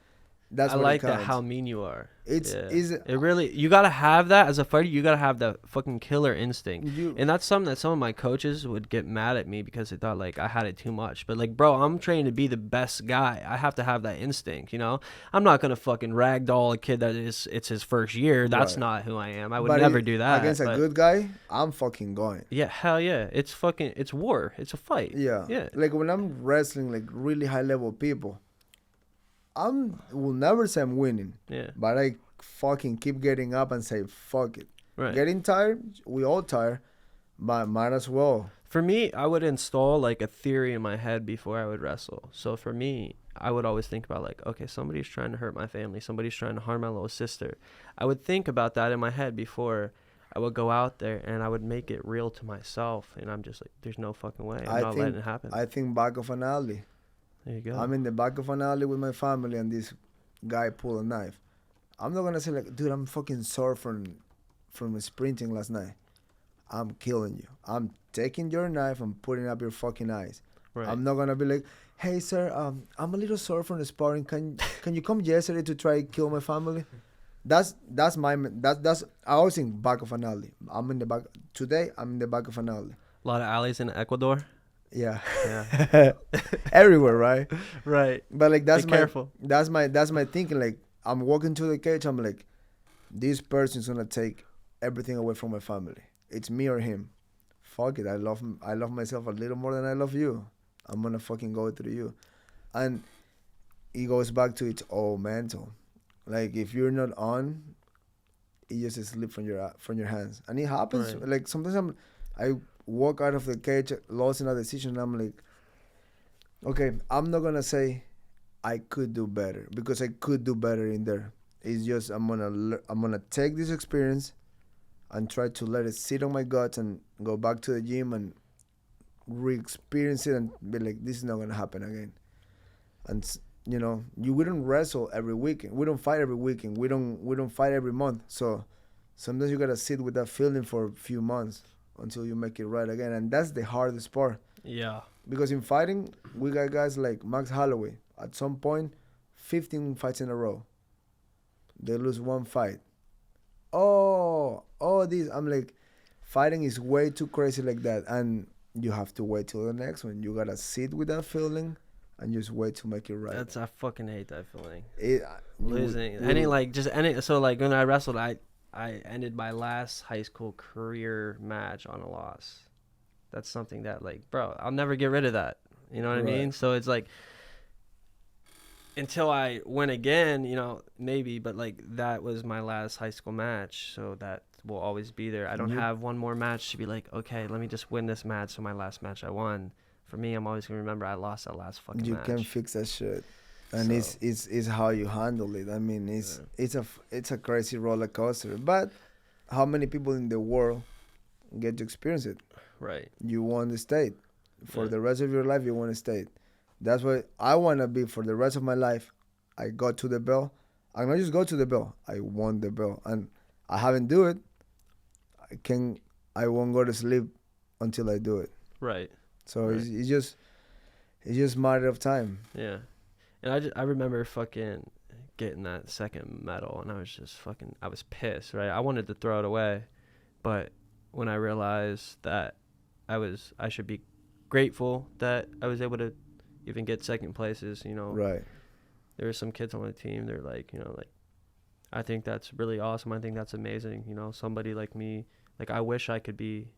that's I what like it that counts. how mean you are. It's Yeah. is It really, you gotta have that as a fighter. You gotta have that fucking killer instinct, you. and that's something that some of my coaches would get mad at me because they thought like I had it too much. But like, bro, I'm trained to be the best guy. I have to have that instinct. You know, I'm not gonna fucking ragdoll a kid it's his first year. That's Right. not who I am. I would but never do that against a but- good guy. I'm fucking going. Yeah, hell yeah. It's war. It's a fight. Yeah. Yeah. Like when I'm wrestling like really high level people, will never say I'm winning, Yeah. but I fucking keep getting up and say fuck it. Right. Getting tired, we all tired, but might as well. For me, I would install like a theory in my head before I would wrestle. So for me, I would always think about like, okay, somebody's trying to hurt my family. Somebody's trying to harm my little sister. I would think about that in my head before I would go out there, and I would make it real to myself. And I'm just like, there's no fucking way. I'm not letting it happen. I think back of an alley. There you go. I'm in the back of an alley with my family, and this guy pulled a knife. I'm not gonna say like, dude, I'm fucking sore from sprinting last night. I'm killing you. I'm taking your knife and putting up your fucking eyes. Right. I'm not gonna be like, hey sir, I'm a little sore from the sparring. Can you come yesterday to try kill my family? That's I always think back of an alley. I'm in the back today. I'm in the back of an alley. A lot of alleys in Ecuador. Yeah. Yeah. Everywhere, right? Right. But like Be careful. that's my thinking. Like I'm walking to the cage. I'm like, this person's gonna take everything away from my family. It's me or him. Fuck it. I love myself a little more than I love you. I'm gonna fucking go through you, and it goes back to it's all mental. Like if you're not on, it just slips from your hands, and it happens. Right. Like sometimes I walk out of the cage lost in a decision. And I'm like, okay, I'm not gonna say I could do better because I could do better in there. It's just I'm gonna take this experience and try to let it sit on my guts and go back to the gym and re-experience it and be like, this is not gonna happen again. And we don't wrestle every weekend. We don't fight every weekend. We don't fight every month. So sometimes you gotta sit with that feeling for a few months until you make it right again. And that's the hardest part. Yeah. Because in fighting, we got guys like Max Holloway. At some point, 15 fights in a row. They lose one fight. This. I'm like, fighting is way too crazy like that. And you have to wait till the next one. You gotta sit with that feeling and just wait to make it right. I fucking hate that feeling. Losing. So like when I wrestled, I ended my last high school career match on a loss. That's something that like, bro, I'll never get rid of that. You know what I mean? So it's like, until I win again, maybe, but like that was my last high school match, so that will always be there. I don't have one more match to be like, okay, let me just win this match, so my last match I won. For me, I'm always gonna remember I lost that last fucking match. You can fix that shit, and it's how you handle it. I mean, it's a crazy roller coaster. But how many people in the world get to experience it? Right. You won the state for the rest of your life. You won a state. That's what I want to be for the rest of my life. I got to the belt. I not just go to the belt. I won the belt, and I haven't do it. I won't go to sleep until I do it. Right. So it's just a matter of time. Yeah, and I remember fucking getting that second medal, and I was pissed. Right. I wanted to throw it away, but when I realized that I should be grateful that I was able to even get second places, Right. There were some kids on the team. They're like, I think that's really awesome. I think that's amazing. Somebody like me, like I wish I could be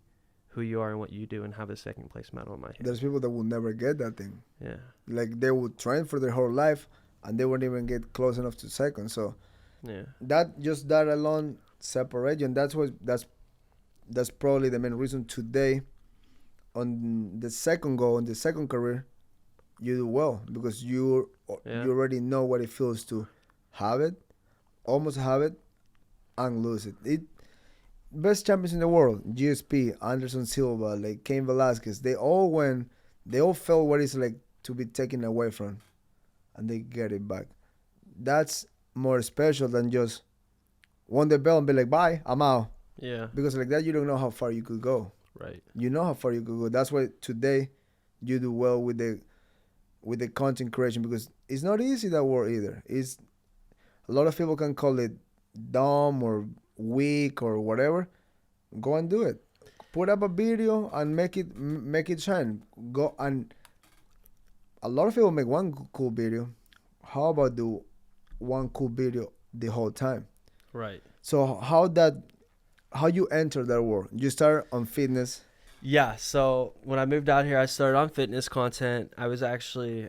who you are and what you do and have a second place medal in my hand. There's people that will never get that thing. Yeah. Like they would train for their whole life and they won't even get close enough to second. So yeah, that alone separate you, and that's probably the main reason today on the second goal, in the second career, you do well because you already know what it feels to have it, almost have it, and lose it. Best champions in the world, GSP, Anderson Silva, like Cain Velasquez, they all felt what it's like to be taken away from, and they get it back. That's more special than just won the belt and be like, bye, I'm out. Yeah. Because like that, you don't know how far you could go. Right. You know how far you could go. That's why today you do well with the content creation, because it's not easy, that word either. It's a lot of people can call it dumb or weak or whatever. Go and do it. Put up a video and make it shine. Go, and a lot of people make one cool video. How about do one cool video the whole time? Right. So how you enter that world? You start on fitness, Yeah, so when I moved out here, I started on fitness content. I was actually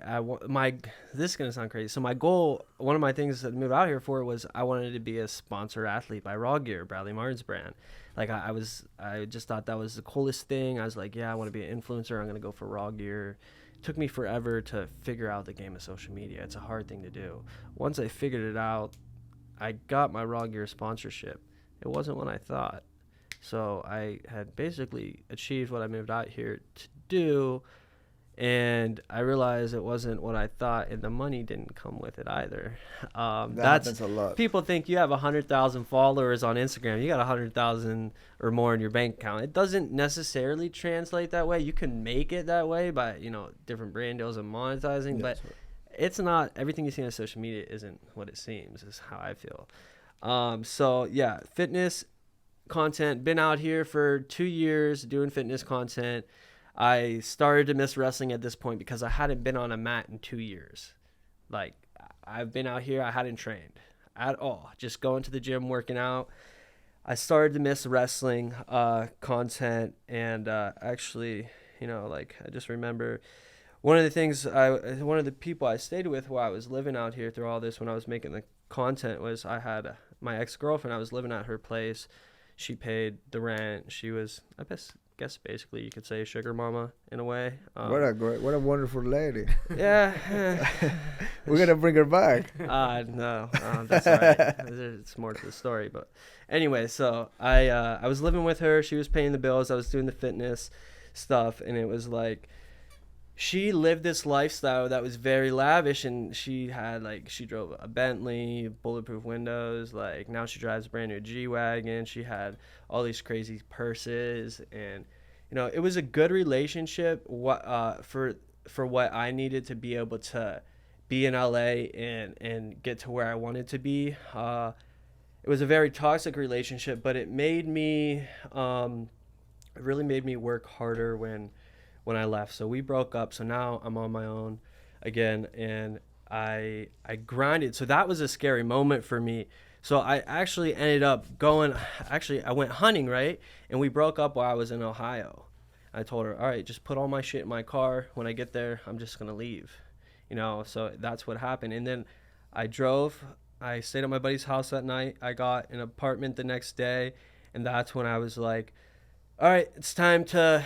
this is gonna sound crazy. So my goal, one of my things that I moved out here for was I wanted to be a sponsored athlete by Raw Gear, Bradley Martin's brand. Like I just thought that was the coolest thing. I was like, yeah, I want to be an influencer. I'm gonna go for Raw Gear. It took me forever to figure out the game of social media. It's a hard thing to do. Once I figured it out, I got my Raw Gear sponsorship. It wasn't what I thought. So I had basically achieved what I moved out here to do, and I realized it wasn't what I thought, and the money didn't come with it either. That happens a lot. People think you have 100,000 followers on Instagram, you got 100,000 or more in your bank account. It doesn't necessarily translate that way. You can make it that way by different brand deals and monetizing, but it's not everything you see on social media isn't what it seems. Is how I feel. So yeah, fitness content, been out here for 2 years doing fitness content. I started to miss wrestling at this point because I hadn't been on a mat in 2 years. Like, I've been out here, I hadn't trained at all, just going to the gym, working out. I started to miss wrestling content, and actually, I just remember one of the people I stayed with while I was living out here through all this, when I was making the content, was I had my ex-girlfriend. I was living at her place. She paid the rent. She was, I guess basically you could say, a sugar mama in a way. What a wonderful lady. Yeah. We're gonna bring her back. No, that's all right. It's more to the story, but anyway. So I was living with her. She was paying the bills. I was doing the fitness stuff, and it was like, she lived this lifestyle that was very lavish, and she drove a Bentley, bulletproof windows. Like, now she drives a brand new G-Wagon. She had all these crazy purses, and it was a good relationship for what I needed to be able to be in LA and get to where I wanted to be. It was a very toxic relationship, but it made me it really made me work harder when I left. So we broke up. So now I'm on my own again, and I grinded. So that was a scary moment for me. So I actually ended up I went hunting, right? And we broke up while I was in Ohio. I told her, all right, just put all my shit in my car. When I get there, I'm just going to leave. So that's what happened. And then I stayed at my buddy's house that night. I got an apartment the next day. And that's when I was like, all right, it's time to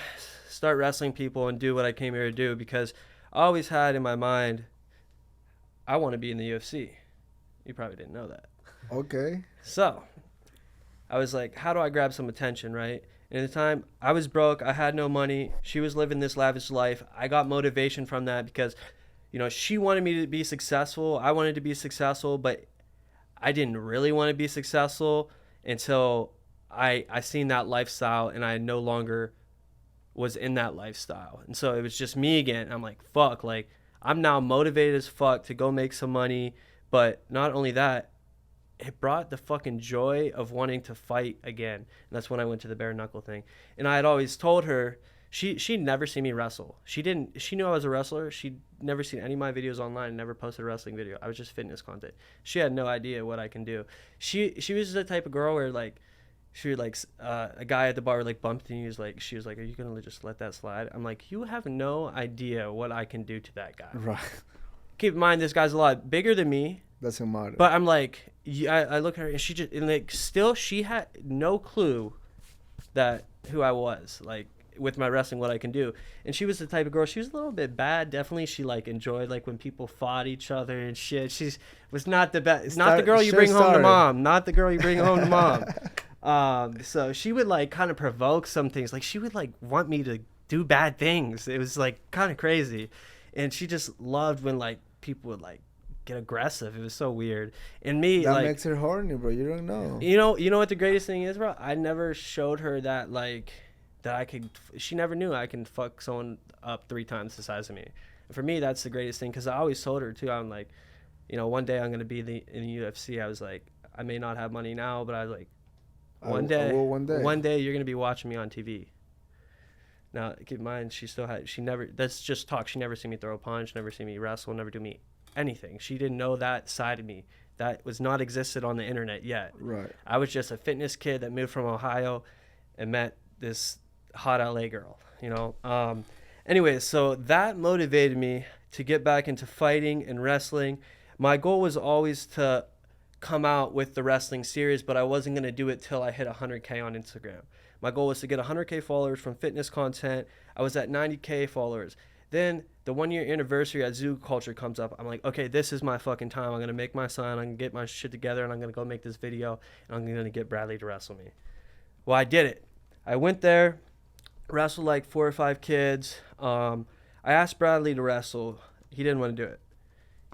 start wrestling people and do what I came here to do, because I always had in my mind, I want to be in the UFC. You probably didn't know that. Okay. So I was like, how do I grab some attention, right? And at the time, I was broke. I had no money. She was living this lavish life. I got motivation from that because, she wanted me to be successful. I wanted to be successful, but I didn't really want to be successful until I seen that lifestyle, and I no longer was in that lifestyle. And so it was just me again. I'm like, fuck, like, I'm now motivated as fuck to go make some money. But not only that, it brought the fucking joy of wanting to fight again. And that's when I went to the bare knuckle thing. And I had always told her, she'd never seen me wrestle. She knew I was a wrestler. She'd never seen any of my videos online, never posted a wrestling video. I was just fitness content. She had no idea what I can do. She was the type of girl where, like, she would, like, a guy at the bar, like, bumped and she was like, are you going to just let that slide? I'm like, you have no idea what I can do to that guy. Right. Keep in mind, this guy's a lot bigger than me. Doesn't matter. But I'm like, I look at her, and she had no clue that who I was, like, with my wrestling, what I can do. And she was the type of girl, she was a little bit bad, definitely. She, like, enjoyed, like, when people fought each other and shit. Was not the best. Not the girl you bring home to mom. Not the girl you bring home to mom. So she would, like, kind of provoke some things. Like, she would, like, want me to do bad things. It was, like, kind of crazy. And she just loved when, like, people would, like, get aggressive. It was so weird. And me, that like, makes her horny, bro. You don't know. You know what the greatest thing is, bro? I never showed her that, like, that I could. She never knew I can fuck someone up 3 times the size of me. And for me, that's the greatest thing, because I always told her too. I'm like, one day I'm gonna be in the UFC. I was like, I may not have money now, but I was like, one day you're gonna be watching me on TV. Now, keep in mind, that's just talk. She never seen me throw a punch, never seen me wrestle, never do me anything. She didn't know that side of me. That was not existed on the internet yet. Right. I was just a fitness kid that moved from Ohio and met this hot LA girl, you know. Anyway, so that motivated me to get back into fighting and wrestling. My goal was always to come out with the wrestling series, but I wasn't going to do it till I hit 100K on Instagram. My goal was to get 100K followers from fitness content. I was at 90K followers. Then the 1 year anniversary at Zoo Culture comes up. I'm like, okay, this is my fucking time. I'm going to make my son. I'm going to get my shit together, and I'm going to go make this video, and I'm going to get Bradley to wrestle me. Well, I did it. I went there, wrestled like 4 or 5 kids. I asked Bradley to wrestle. He didn't want to do it.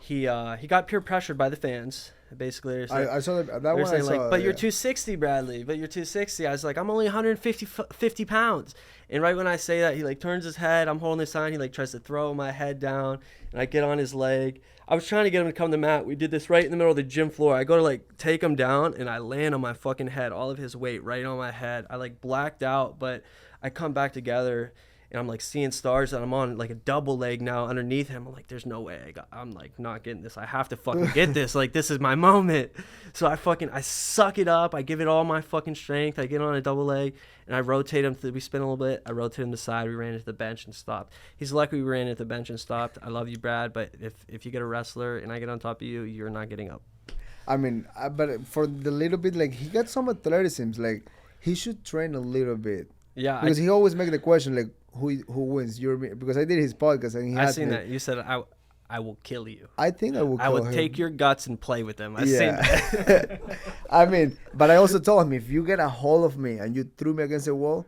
He got peer pressured by the fans. Basically, I saw that one. Saying, like, but you're 260, Bradley. But you're 260. I was like, I'm only 150 pounds. And right when I say that, he like turns his head. I'm holding the sign. He like tries to throw my head down, and I get on his leg. I was trying to get him to come to the mat. We did this right in the middle of the gym floor. I go to like take him down, and I land on my fucking head. All of his weight right on my head. I like blacked out, but I come back together. And I'm like seeing stars, and I'm on like a double leg now underneath him. I'm like, there's no way. I'm like not getting this. I have to fucking get this. Like, this is my moment. So I suck it up. I give it all my fucking strength. I get on a double leg, and I rotate him. We spin a little bit. I rotate him to the side. We ran into the bench and stopped. He's lucky we ran into the bench and stopped. I love you, Brad, but if you get a wrestler and I get on top of you, you're not getting up. I mean, but for the little bit, like, he got some athleticism. Like, he should train a little bit. Yeah. Because he always make the question, like, who wins? Because I did his podcast, and he I seen that. You said I will kill you. I think I will kill him. I will take your guts and play with them. I seen that. I mean, but I also told him, if you get a hold of me and you threw me against the wall,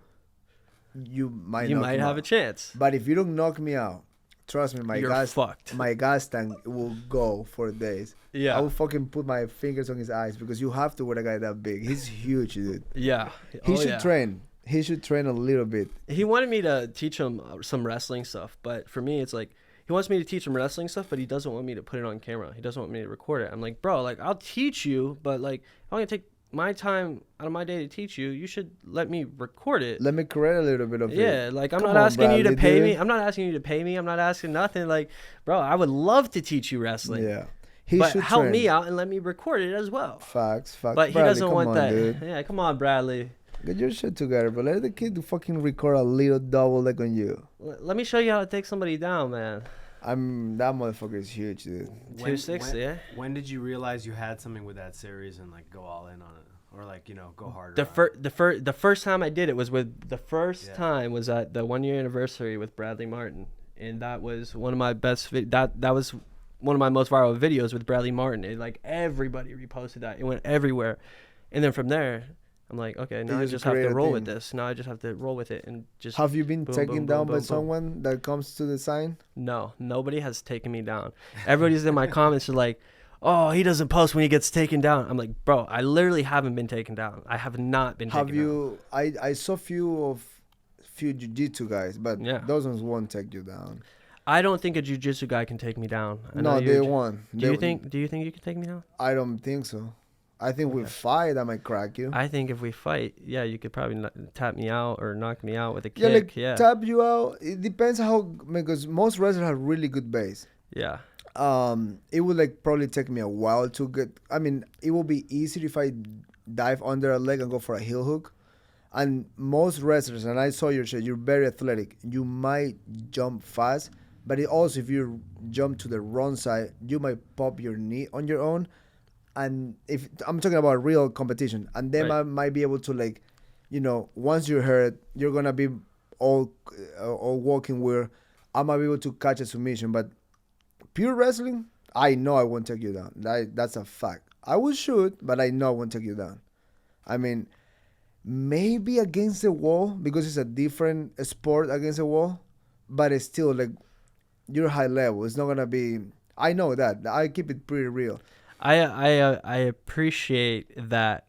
you might have a chance. But if you don't knock me out, trust me, you're fucked. My gas tank will go for days. Yeah. I will fucking put my fingers on his eyes, because you have to with a guy that big. He's huge, dude. Yeah. He should train. He should train a little bit. He wanted me to teach him some wrestling stuff, but for me, it's like he wants me to teach him wrestling stuff, but he doesn't want me to put it on camera. He doesn't want me to record it. I'm like, bro, like, I'll teach you, but like, I'm gonna take my time out of my day to teach you. You should let me record it. Let me create a little bit of it. Yeah, like, I'm not asking you to pay me. I'm not asking you to pay me. I'm not asking nothing. Like, bro, I would love to teach you wrestling. Yeah. But help me out and let me record it as well. Facts. But he doesn't want that. Dude. Yeah, come on, Bradley. Get your shit together, but let the kid fucking record a little double leg on you. Let me show you how to take somebody down, man. That motherfucker is huge, dude. 260, yeah. When did you realize you had something with that series and like go all in on it, or like, you know, go harder? The first time I did it was time was at the 1 year anniversary with Bradley Martin, and that was one of my best. That was one of my most viral videos with Bradley Martin. It, like, everybody reposted that. It went everywhere, and then from there, I'm like, okay, now I just have to roll with this. Now I just have to roll with it and just. Have you been taken down by someone that comes to the sign? No, nobody has taken me down. Everybody's in my comments are like, oh, he doesn't post when he gets taken down. I'm like, bro, I literally haven't been taken down. I have not been taken down. I saw few jiu-jitsu guys, but those ones won't take you down. I don't think a jiu-jitsu guy can take me down. No, they won't. Do you think you can take me down? I don't think so. I think we fight, I might crack you. I think if we fight, yeah, you could probably tap me out or knock me out with a kick. Tap you out. It depends because most wrestlers have really good base. Yeah. It would like probably take me a while to get. I mean, it will be easier if I dive under a leg and go for a heel hook. And most wrestlers, and I saw your shit, you're very athletic. You might jump fast, but also if you jump to the wrong side, you might pop your knee on your own. And if I'm talking about real competition, and then I might be able to, like, you know, once you're hurt, you're gonna be all walking where I might be able to catch a submission. But pure wrestling, I know I won't take you down. That's a fact. I will shoot, but I know I won't take you down. I mean, maybe against the wall, because it's a different sport against the wall, but it's still like you're high level. It's not gonna be. I know that. I keep it pretty real. I appreciate that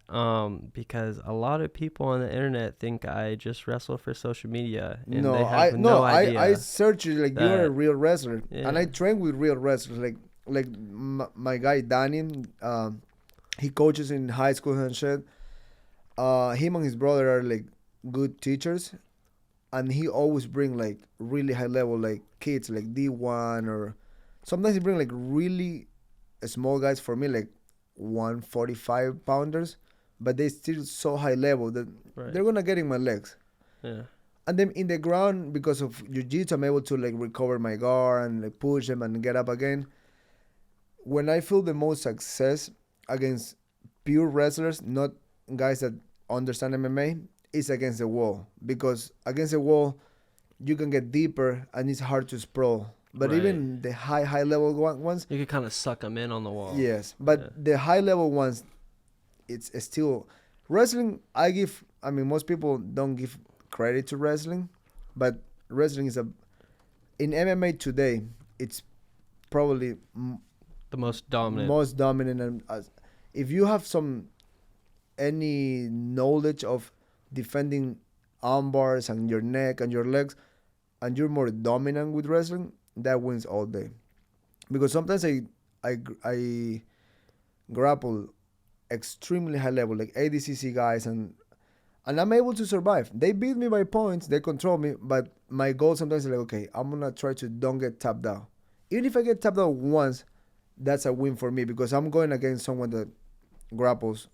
because a lot of people on the internet think I just wrestle for social media. And they have no idea. I search you like you're a real wrestler, and I train with real wrestlers. Like my guy Danny, he coaches in high school and shit. Him and his brother are like good teachers, and he always bring like really high level like kids like D1, or sometimes he bring like really small guys for me, like 145 pounders, but they still so high level that they're gonna get in my legs. Yeah. And then in the ground, because of jiu-jitsu, I'm able to like recover my guard and like push them and get up again. When I feel the most success against pure wrestlers, not guys that understand MMA, is against the wall. Because against the wall, you can get deeper and it's hard to sprawl. But Right. even the high level ones, You could kind of suck them in on the wall. yes. But Yeah. the high level ones, it's still wrestling. I mean, most people don't give credit to wrestling, but wrestling is in MMA today, it's probably The most dominant. most dominant. And if you have any knowledge of defending arm bars and your neck and your legs, and you're more dominant with wrestling, that wins all day. Because sometimes I grapple extremely high level, like ADCC guys, and I'm able to survive. They beat me by points, they control me, but my goal sometimes is like, okay, I'm gonna try to don't get tapped out. Even if I get tapped out once, that's a win for me because I'm going against someone that grapples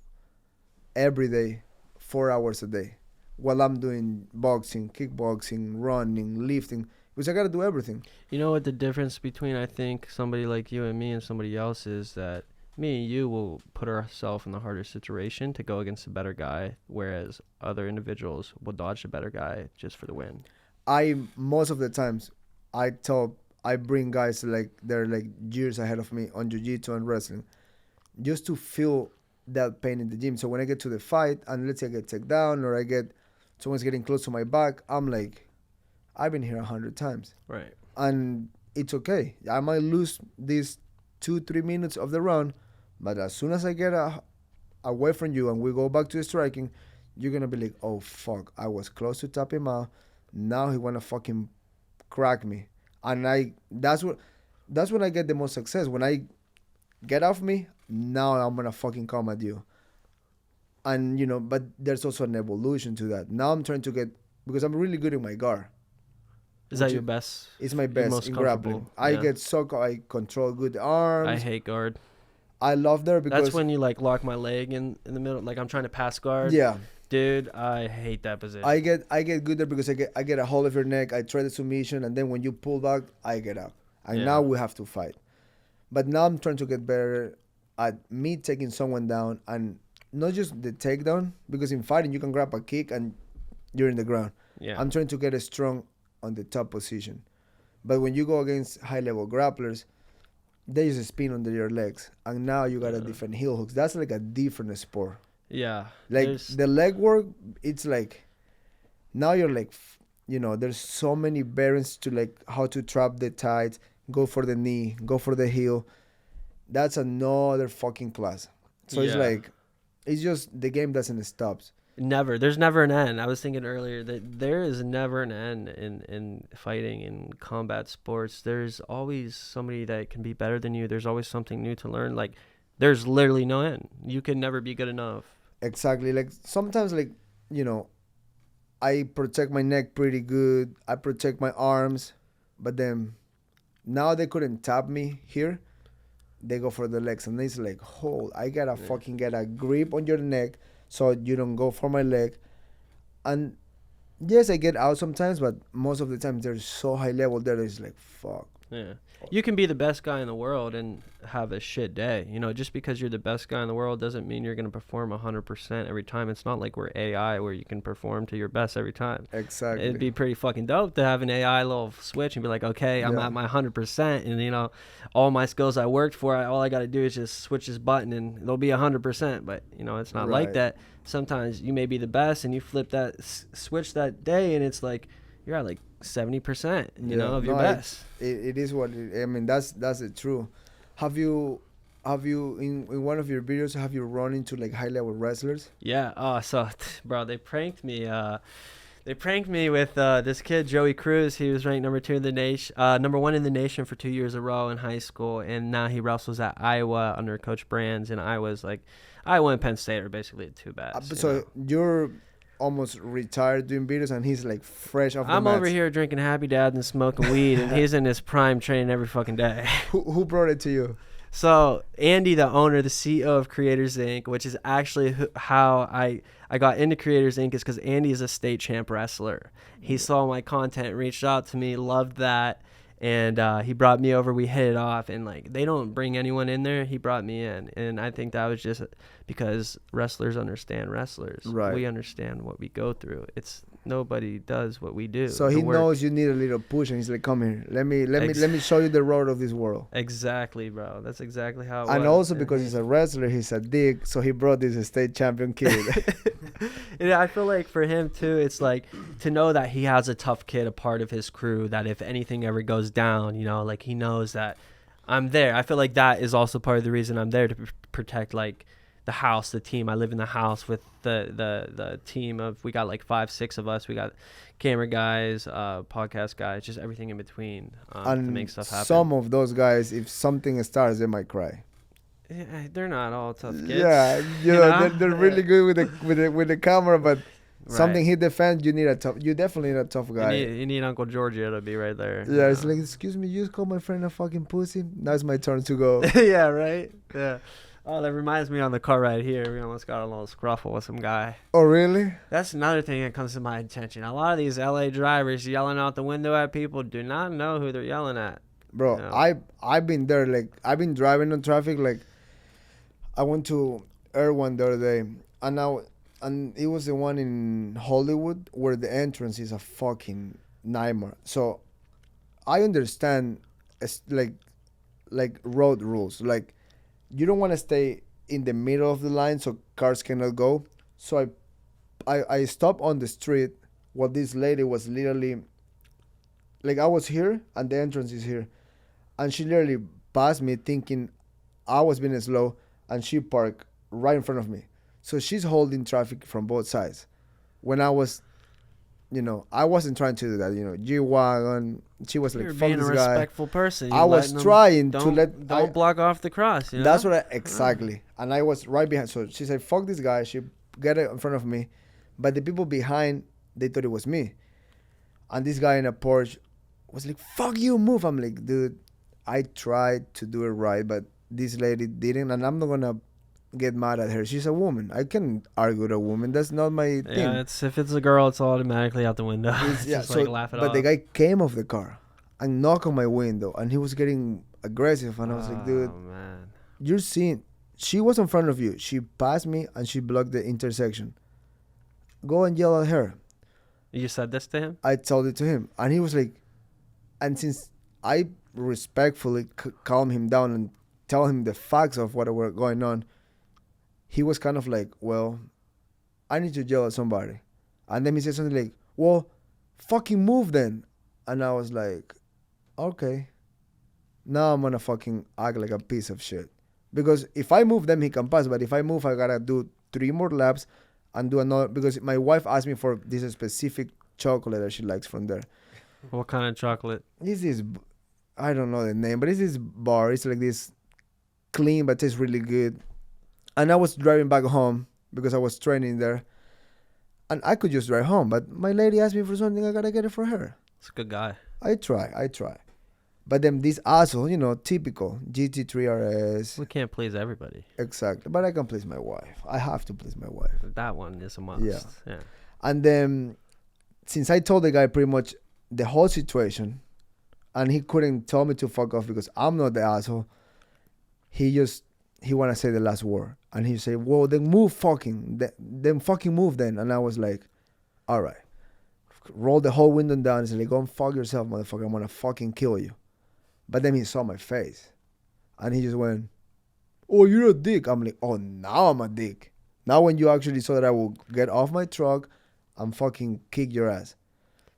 every day, 4 hours a day, while I'm doing boxing, kickboxing, running, lifting, because I gotta do everything. You know what the difference between, I think, somebody like you and me and somebody else is that me and you will put ourselves in the harder situation to go against a better guy, whereas other individuals will dodge the better guy just for the win. Most of the times, I bring guys like they're like years ahead of me on jiu-jitsu and wrestling, just to feel that pain in the gym. So when I get to the fight and let's say I get taken down or someone's getting close to my back, I'm like, I've been here 100 times. Right. And it's okay. I might lose these 2-3 minutes of the round, but as soon as I get away from you and we go back to the striking, you're gonna be like, oh fuck, I was close to tap him out. Now he wanna fucking crack me. And that's when I get the most success. When I get off me, now I'm gonna fucking come at you. And but there's also an evolution to that. Now I'm trying to get, because I'm really good in my guard. Is that your best? It's my your best most in grappling. comfortable? I Yeah. I control good arms. I hate guard. I love there because That's when you like lock my leg in the middle, like I'm trying to pass guard. yeah, Dude, I hate that position. I get good there because I get a hold of your neck. I try the submission, and then when you pull back, I get up. And Yeah. now we have to fight. But now I'm trying to get better at me taking someone down, and not just the takedown, because in fighting you can grab a kick and you're in the ground. Yeah. I'm trying to get strong on the top position. But when you go against high level grapplers, they just spin under your legs, and now you gotta defend heel hooks. That's like a different sport. Yeah. Like There's- the leg work, it's like now you're like, there's so many variants to like how to trap the tights, go for the knee, go for the heel. That's another fucking class. So it's Yeah. like, it's just the game doesn't stop. Never. There's never an end. I was thinking earlier that there is never an end in fighting, in combat sports. There's always somebody that can be better than you. There's always something new to learn. Like, there's literally no end. You can never be good enough. Exactly. Like sometimes, like, I protect my neck pretty good. I protect my arms, but then now they couldn't tap me here. They go for the legs, and it's like, I gotta fucking get a grip on your neck so you don't go for my leg. And yes, I get out sometimes, but most of the time they're so high level that it's like, fuck. Yeah. You can be the best guy in the world and have a shit day. Just because you're the best guy in the world doesn't mean you're going to perform 100% every time. It's not like we're AI where you can perform to your best every time. Exactly. It'd be pretty fucking dope to have an AI little switch and be like, okay, I'm Yeah. at my 100%, and all my skills I worked for, all I got to do is just switch this button and they'll be 100%. But it's not like Right. that. Sometimes you may be the best and you flip that switch that day, and it's like you're at like 70%, of your best. It is what I mean. That's the truth. Have you in one of your videos have you run into like high level wrestlers? Yeah. Oh, so, bro, they pranked me. They pranked me with this kid, Joey Cruz. He was ranked number 2 in the nation, number 1 in the nation for 2 years in a row in high school, and now he wrestles at Iowa under Coach Brands. And Iowa and Penn State are basically the two best. So you're almost retired doing videos, and he's like fresh off the I'm mats. over here drinking Happy Dad and smoking weed, and he's in his prime training every fucking day. Who brought it to you? So Andy, the owner, the CEO of Creators Inc., which is actually how I got into Creators Inc. is because Andy is a state champ wrestler. He saw my content, reached out to me, loved that, and he brought me over. We hit it off, and like they don't bring anyone in there. He brought me in, and I think that was just because wrestlers understand wrestlers. Right. We understand what we go through. It's nobody does what we do. So The he work. knows you need a little push, and he's like, "Come here, let me show you the road of this world." Exactly, bro. That's exactly how it And was. also because he's a wrestler, he's a dick, so he brought this state champion kid. Yeah, I feel like for him too, it's like to know that he has a tough kid, a part of his crew, that if anything ever goes down, you know, like he knows that I'm there. I feel like that is also part of the reason I'm there, to protect like the house, the team. I live in the house with the team of, we got like 5-6 of us. We got camera guys, podcast guys, just everything in between to make stuff happen. Some of those guys, if something starts, they might cry. Yeah, they're not all tough kids. Yeah, you know, they're really good with the camera, but something Right. hit the fan, you definitely need a tough guy. You need Uncle Georgio to be right there. Yeah, it's like, excuse me, you just called my friend a fucking pussy. Now it's my turn to go. Yeah, right? Yeah. Oh, that reminds me, on the car right here, we almost got a little scruffle with some guy. Oh, really? That's another thing that comes to my attention. A lot of these LA drivers yelling out the window at people do not know who they're yelling at. Bro, No. I've been there. Like, I've been driving on traffic. Like, I went to Erewhon the other day, and it was the one in Hollywood where the entrance is a fucking nightmare. So I understand, like road rules. Like, you don't want to stay in the middle of the line so cars cannot go. So I stopped on the street while this lady was literally, like, I was here and the entrance is here, and she literally passed me thinking I was being slow, and she parked right in front of me. So she's holding traffic from both sides. When I was, I wasn't trying to do that. G-Wagon. She was like, You're fuck being a this guy. respectful person. I was trying to let. Don't block off the cross. You know? That's what exactly. And I was right behind. So she said, fuck this guy. She got it in front of me. But the people behind, they thought it was me. And this guy in a Porsche was like, fuck you, move. I'm like, dude, I tried to do it right, but this lady didn't. And I'm not going to get mad at her. She's a woman. I can argue with a woman. That's not my thing. Yeah, if it's a girl, it's automatically out the window. It's Yeah, just so, like laugh it off. but the guy came off the car and knocked on my window, and he was getting aggressive. And I was like, dude, Oh, man. you're seeing, she was in front of you. She passed me and she blocked the intersection. Go and yell at her. You said this to him? I told it to him, and he was like, and since I respectfully calm him down and tell him the facts of what were going on, he was kind of like, well, I need to yell at somebody. And then he said something like, well, fucking move then. And I was like, okay. Now I'm gonna fucking act like a piece of shit. Because if I move, then he can pass. But if I move, I gotta do 3 more laps and do another. Because my wife asked me for this specific chocolate that she likes from there. What kind of chocolate? This is, I don't know the name, but it's this bar. It's like this clean, but tastes really good. And I was driving back home because I was training there. And I could just drive home. But my lady asked me for something, I gotta get it for her. It's a good guy. I try. But then this asshole, typical GT3 RS. We can't please everybody. Exactly. But I can please my wife. I have to please my wife. That one is a must. Yeah. And then, since I told the guy pretty much the whole situation, and he couldn't tell me to fuck off because I'm not the asshole, he want to say the last word. And he said, well, then move fucking. Then fucking move then. And I was like, all right. Roll the whole window down and said, like, go and fuck yourself, motherfucker. I'm going to fucking kill you. But then he saw my face. And he just went, oh, you're a dick. I'm like, oh, now I'm a dick. Now when you actually saw that I will get off my truck and fucking kick your ass.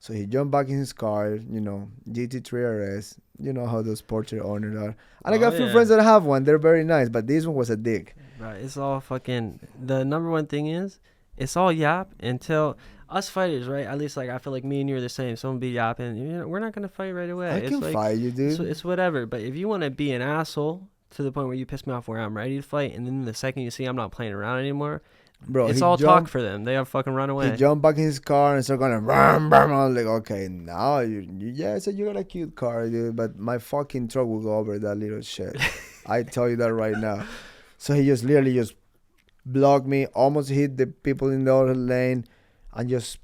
So he jumped back in his car, GT3 RS. You know how those Porsche owners are. And I got a few friends that have one. They're very nice. But this one was a dick. Right. It's all fucking. The number one thing is, it's all yap until us fighters, right? At least, like, I feel like me and you are the same. Someone be yapping. We're not going to fight right away. I can fight you, dude. It's whatever. But if you want to be an asshole to the point where you piss me off where I'm ready to fight, and then the second you see I'm not playing around anymore, bro, it's all talk for them. They have fucking run away. He jumped back in his car and started going, rum, rum. I was like, okay, now you got a cute car, dude, but my fucking truck will go over that little shit. I tell you that right now. So he just literally just blocked me, almost hit the people in the other lane, and just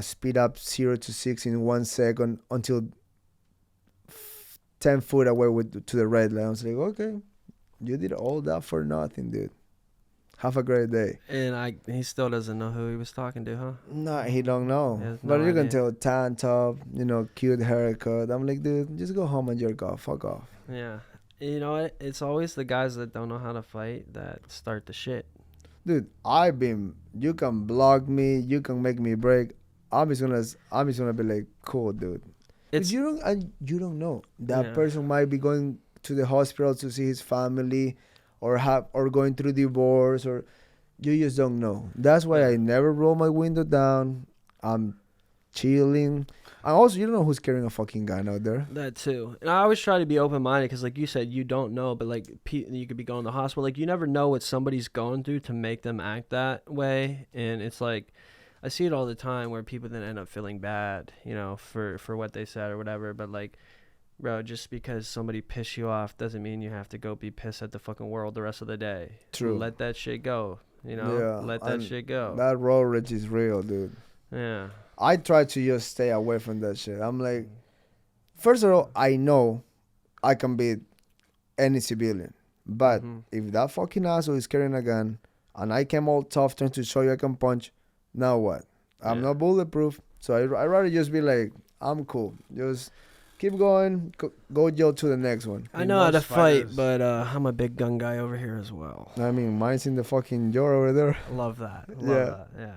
speed up 0 to 60 in 1 second until 10 foot away to the red line. I was like, okay, you did all that for nothing, dude. Have a great day. And he still doesn't know who he was talking to, huh? No, he don't know. He has But no you can idea. tell tan top, cute haircut. I'm like, dude, just go home and jerk off. Fuck off. Yeah. You know what? It's always the guys that don't know how to fight that start the shit. Dude, you can block me, you can make me break. I'm just gonna be like, cool, dude. It's You don't know. That Yeah. person might be going to the hospital to see his family, or going through divorce, or you just don't know. That's why I never roll my window down. I'm chilling. And also, you don't know who's carrying a fucking gun out there. that too. And I always try to be open minded because, like you said, you don't know. But like you could be going to the hospital. Like you never know what somebody's going through to make them act that way. And it's like I see it all the time where people then end up feeling bad, for what they said or whatever. But like, bro, just because somebody pissed you off doesn't mean you have to go be pissed at the fucking world the rest of the day. True. Let that shit go. Yeah, Let that and shit go. That road rage is real, dude. Yeah. I try to just stay away from that shit. I'm like, first of all, I know I can beat any civilian. But if that fucking asshole is carrying a gun and I came all tough trying to show you I can punch, now what? I'm not bulletproof. So I'd rather just be like, I'm cool. Just keep going. Go jail to the next one. I know how to most fight, fighters- but I'm a big gun guy over here as well. I mean, mine's in the fucking drawer over there. Love that. Love Yeah. that. Yeah.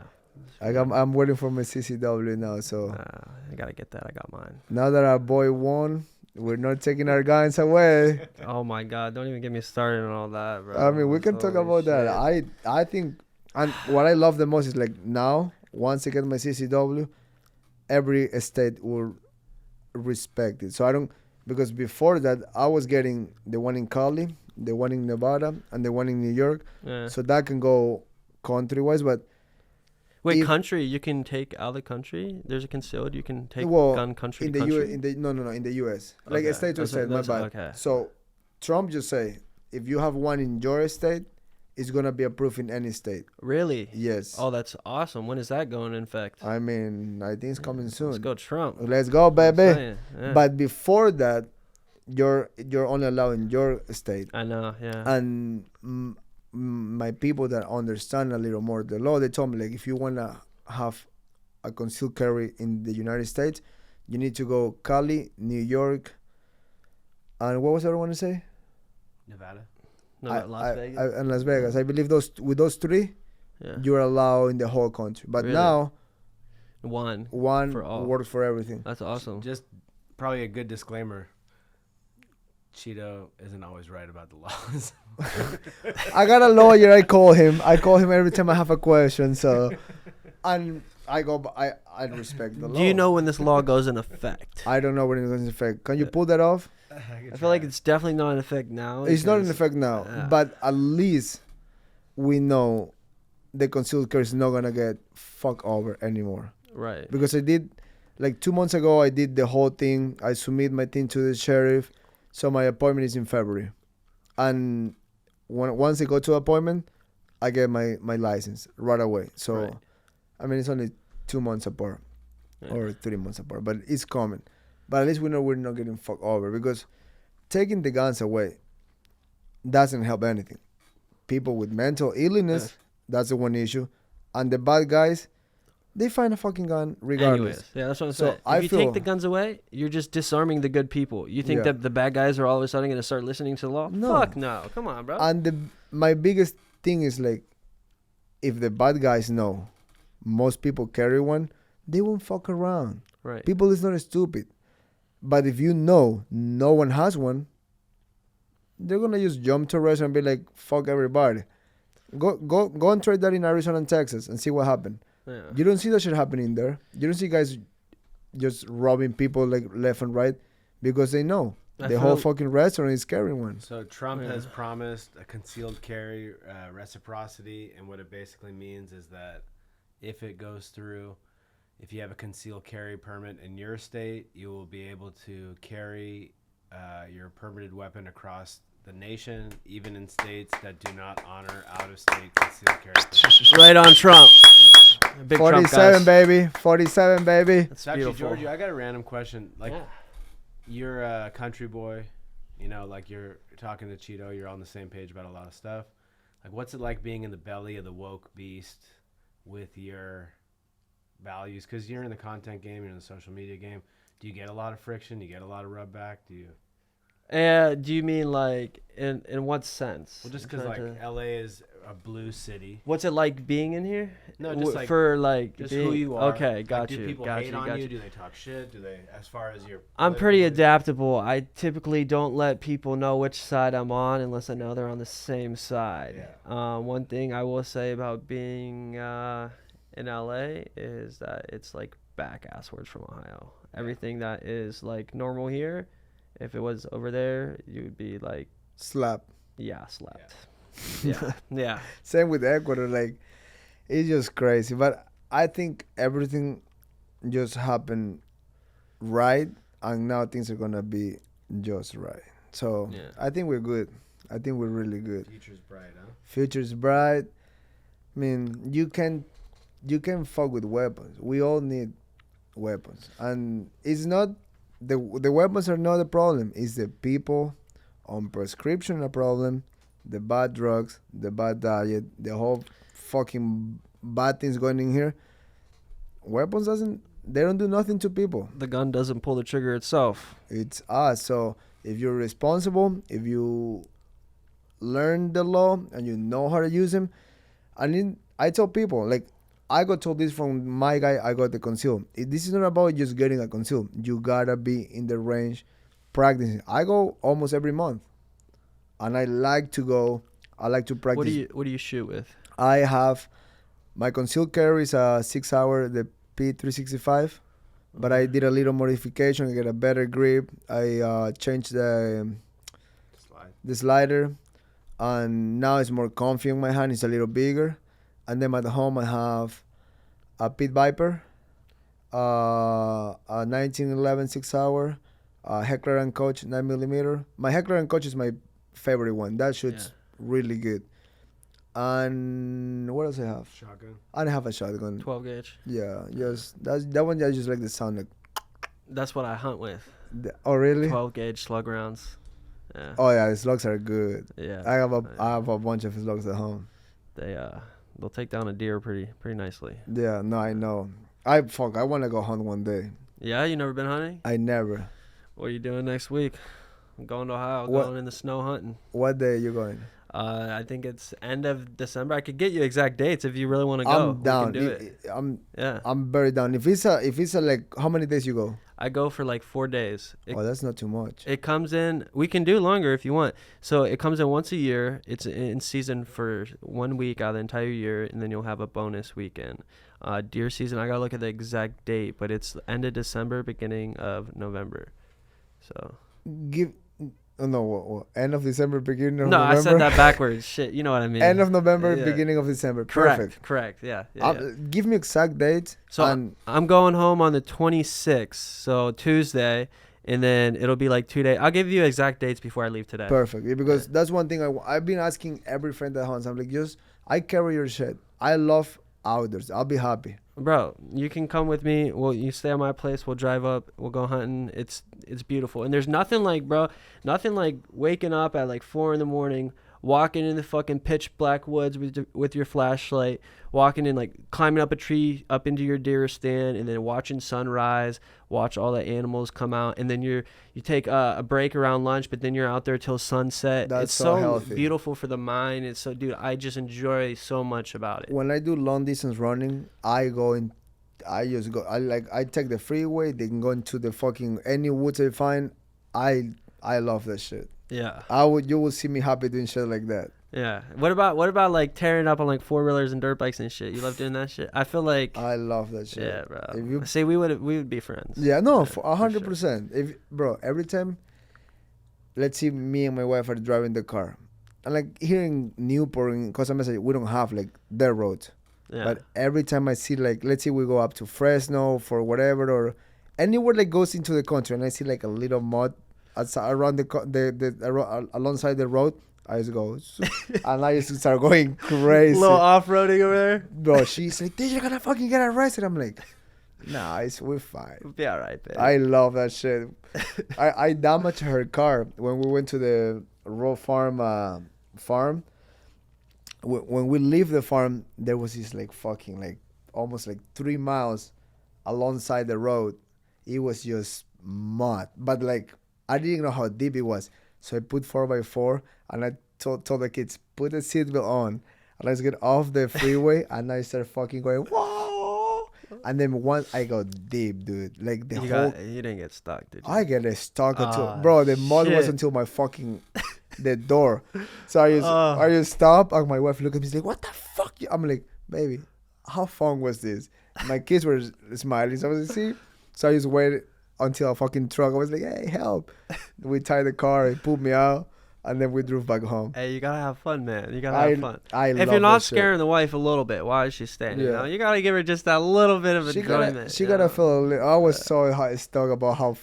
I'm waiting for my CCW now. So I gotta get that. I got mine. now that our boy won, we're not taking our guns away. Oh my God! Don't even get me started on all that, bro. I mean, we can talk Holy about that. shit. I think, and what I love the most is like now, once I get my CCW, every state will respect it. So I don't, because before that I was getting the one in Cali, the one in Nevada, and the one in New York. Yeah. So that can go country wise, but Wait, if- country? You can take out of the country? There's a concealed. You can take well, gun country in to the country. in the US, like Okay. a state to state. My bad. Okay. So Trump just say if you have one in your state, it's gonna be approved in any state. Really? Yes. Oh, that's awesome. When is that going in effect? I mean, I think it's coming soon. Let's go, Trump. Let's go, I'm baby. saying, yeah. But before that, you're only allowed in your state. I know. Yeah. And my people that understand a little more the law, they told me like if you wanna have a concealed carry in the United States, you need to go Cali, New York, and what was the other one to say? Nevada. No, Las Vegas. And Las Vegas. I believe with those three, yeah. you're allowed in the whole country. But Really? now One. one For all. works for everything. That's awesome. Just probably a good disclaimer. Cheeto isn't always right about the laws. I got a lawyer. I call him every time I have a question. So, and I respect the law. Do you know when this law goes in effect? I don't know when it goes in effect. Can you pull that off? I feel like it's definitely not in effect now. It's not in because- effect now, yeah. but at least we know the concealed carry is not gonna get fucked over anymore. Right. Because I did, like 2 months ago, I did the whole thing. I submit my thing to the sheriff, so my appointment is in February, and once I go to appointment, I get my license right away. So, Right. I mean, it's only 2 months apart Yeah. or 3 months apart, but it's coming. But at least we know we're not getting fucked over, because taking the guns away doesn't help anything. People with mental illness, Yes. that's the one issue, and the bad guys, they find a fucking gun regardless. Anyways, yeah, that's what I'm So saying. I If you feel- take the guns away, you're just disarming the good people. You think Yeah. that the bad guys are all of a sudden going to start listening to the law? No. Fuck no. Come on, bro. And my biggest thing is like, if the bad guys know most people carry one, they won't fuck around. Right. People is not stupid. But if you know no one has one, they're gonna just jump to arrest and be like, fuck everybody. Go and try that in Arizona and Texas and see what happened. Yeah. You don't see that shit happening there. You don't see guys just robbing people like left and right because they know I the whole feel- fucking restaurant is carrying one. So Trump Yeah. has promised a concealed carry reciprocity, and what it basically means is that if it goes through, if you have a concealed carry permit in your state, you will be able to carry your permitted weapon across the nation, even in states that do not honor out-of-state concealed carry permits. Right on Trump. Big Trump, 47, guys. baby. 47, baby. That's Actually, beautiful. Georgio, I got a random question. Like, Yeah. you're a country boy, you know, like you're talking to Chito, you're on the same page about a lot of stuff. Like, what's it like being in the belly of the woke beast with your values? Because you're in the content game, you're in the social media game. Do you get a lot of friction? Do you get a lot of rub back? Do you? Do you mean like in what sense? Well, just because like LA is a blue city. What's it like being in here? No, just like for like just being, who you are. Okay, Like, got do you. people got hate you. on Got you? you. Do they talk shit? Do they, as far as your? I'm pretty political adaptable. I typically don't let people know which side I'm on unless I know they're on the same side. Yeah. One thing I will say about being in LA is that it's like back asswards from Ohio. Everything that is like normal here, if it was over there, you would be like, Slap. yeah, slept. Yeah, yeah. Same with Ecuador. Like, it's just crazy. But I think everything just happened right, and now things are gonna be just right. So Yeah. I think we're good. I think we're really good. Future's bright, huh? Future's bright. I mean, you can fuck with weapons. We all need weapons, and it's not the weapons are not the problem. It's the people on prescription a problem. The bad drugs, the bad diet, the whole fucking bad things going in here. Weapons they don't do nothing to people. The gun doesn't pull the trigger itself. It's us. So if you're responsible, if you learn the law and you know how to use them, I tell people, like, I got told this from my guy, I got the conceal. This is not about just getting a conceal. You gotta be in the range practicing. I go almost every month. And I like to practice. What do you shoot with? I have my concealed carry is a 6-hour, the P365, but I did a little modification. I get a better grip. I changed the slider, and now it's more comfy on my hand. It's a little bigger. And then at home I have a Pit Viper, a 1911 6-hour, a Heckler and Koch 9mm. My Heckler and Koch is my favorite one. That shoots really good. And what else I have? Shotgun. I have a shotgun. 12 gauge. Yeah, just that one. I just like the sound. Like, That's what I hunt with. oh really? 12 gauge slug rounds. Yeah. Oh yeah, the slugs are good. Yeah. I have a bunch of slugs at home. They'll take down a deer pretty nicely. Yeah, no, I know. I want to go hunt one day. Yeah, you never been hunting? I never. What are you doing next week? I'm going to Ohio. What? Going in the snow hunting. What day are you going? I think it's end of December. I could get you exact dates if you really want to go. I'm down. We can do it. I'm very down. If it's a like, how many days you go? I go for like 4 days. Oh, that's not too much. It comes in. We can do longer if you want. So it comes in once a year. It's in season for 1 week out of the entire year, and then you'll have a bonus weekend. Deer season, I gotta look at the exact date, but it's end of December, beginning of November. So. End of December, beginning of No, November. I said that backwards. Shit, you know what I mean. End of November, Yeah. beginning of December. Correct. Perfect. Yeah. Give me exact dates. So I'm going home on the 26th, so Tuesday, and then it'll be like 2 days. I'll give you exact dates before I leave today. Perfect. Yeah, because that's one thing I've been asking every friend that hunts. I'm like, I carry your shit. I love outdoors. I'll be happy. Bro, you can come with me. Well, you stay at my place. We'll drive up. We'll go hunting. It's beautiful. And there's nothing like waking up at like 4 a.m, walking in the fucking pitch black woods with your flashlight, walking in, like climbing up a tree up into your deer stand, and then watching sunrise, watch all the animals come out, and then you take a break around lunch, but then you're out there till sunset. That's it's so healthy. Beautiful for the mind. It's so, dude, I just enjoy so much about it. When I do long distance running, I take the freeway. They can go into the fucking any woods I find. I love that shit. Yeah. You will see me happy doing shit like that. Yeah. What about like tearing up on like 4-wheelers and dirt bikes and shit? You love doing that shit? I feel like I love that shit. Yeah, bro. See, we would be friends. Yeah, no, 100%. If bro, every time, let's see, me and my wife are driving the car, and like here in Newport, in Costa Mesa, we don't have like dirt roads. Yeah. But every time I see, like, let's say we go up to Fresno for whatever, or anywhere that goes into the country, and I see like a little mud around alongside the road. I used to go, and I used to start going crazy. Little off-roading over there. Bro, she's like, dude, you're gonna fucking get arrested. I'm like, nah, we're fine. We'll be all right, baby. I love that shit. I damaged her car when we went to the raw farm. When we leave the farm, there was this like fucking like almost like 3 miles alongside the road. It was just mud, but like I didn't know how deep it was. So I put 4x4 and I told the kids, put the seatbelt on and let's get off the freeway. And I started fucking going, whoa. And then once I got deep, dude, like you didn't get stuck, did you? I get stuck until, bro, the mud was until my fucking, the door. So I just stop and my wife looked at me, she's like, what the fuck? I'm like, baby, how fun was this? My kids were smiling. So I was like, see? So I just waited until a fucking truck. I was like, hey, help. We tied the car, it pulled me out, and then we drove back home. Hey, you gotta have fun, man. You gotta have fun. If you're not scaring the wife a little bit, why is she staying? Yeah. You know, you gotta give her just that little bit of enjoyment. She gotta feel. I was so stuck about how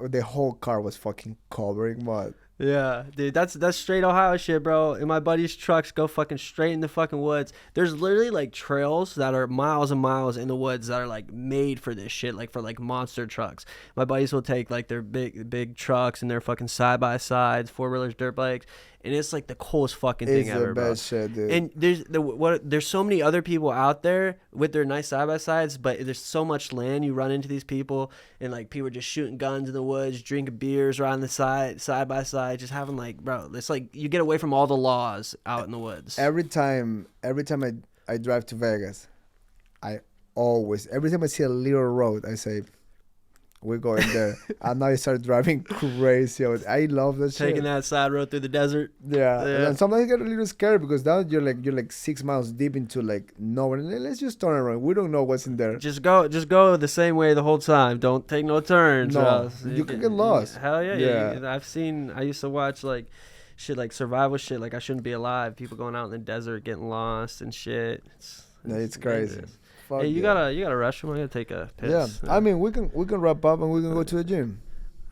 the whole car was fucking covering mud. Yeah, dude, that's straight Ohio shit, bro. And my buddy's trucks go fucking straight in the fucking woods. There's literally like trails that are miles and miles in the woods that are like made for this shit, like for like monster trucks. My buddies will take like their big trucks and their fucking side by sides, 4-wheelers, dirt bikes, and it's like the coolest fucking thing ever, bro. It's the best shit, dude. And there's so many other people out there with their nice side by sides, but there's so much land. You run into these people, and like people are just shooting guns in the woods, drinking beers right on the side by side, just having like, bro, it's like you get away from all the laws out in the woods. Every time I drive to Vegas, every time I see a little road, I say, we're going there. And now I start driving crazy. I love that shit. Taking that side road through the desert. Yeah. And sometimes I get a little scared because now you're like 6 miles deep into like nowhere. Let's just turn around. We don't know what's in there. Just go the same way the whole time. Don't take no turns. No, you can get lost. Hell yeah. Yeah. I used to watch like shit like survival shit, like I Shouldn't Be Alive. People going out in the desert getting lost and shit. It's crazy. Dangerous. Hey, you got a restroom? I gotta take a piss. Yeah, I mean we can wrap up and we can go to the gym.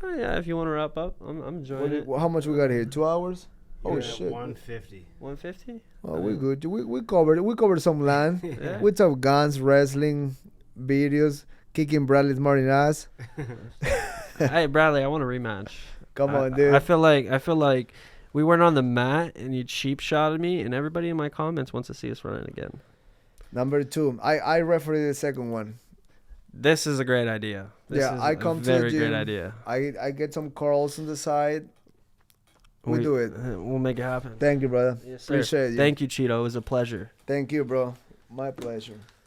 Oh, yeah, if you want to wrap up, I'm enjoying it. How much we got here? 2 hours? Oh shit. 150. 150? Oh, we good. We covered it. We covered some land. Yeah. We talked guns, wrestling, videos, kicking Bradley's Martin ass. Hey Bradley, I want a rematch. Come on, dude. I feel like we weren't on the mat and you cheap shotted me, and everybody in my comments wants to see us running again. Number 2, I referee the second one. This is a great idea. I come to the very gym. great idea. I get some curls on the side. We do it. We'll make it happen. Thank you, brother. Yes, sir. Appreciate you. Thank you, Chito. It was a pleasure. Thank you, bro. My pleasure.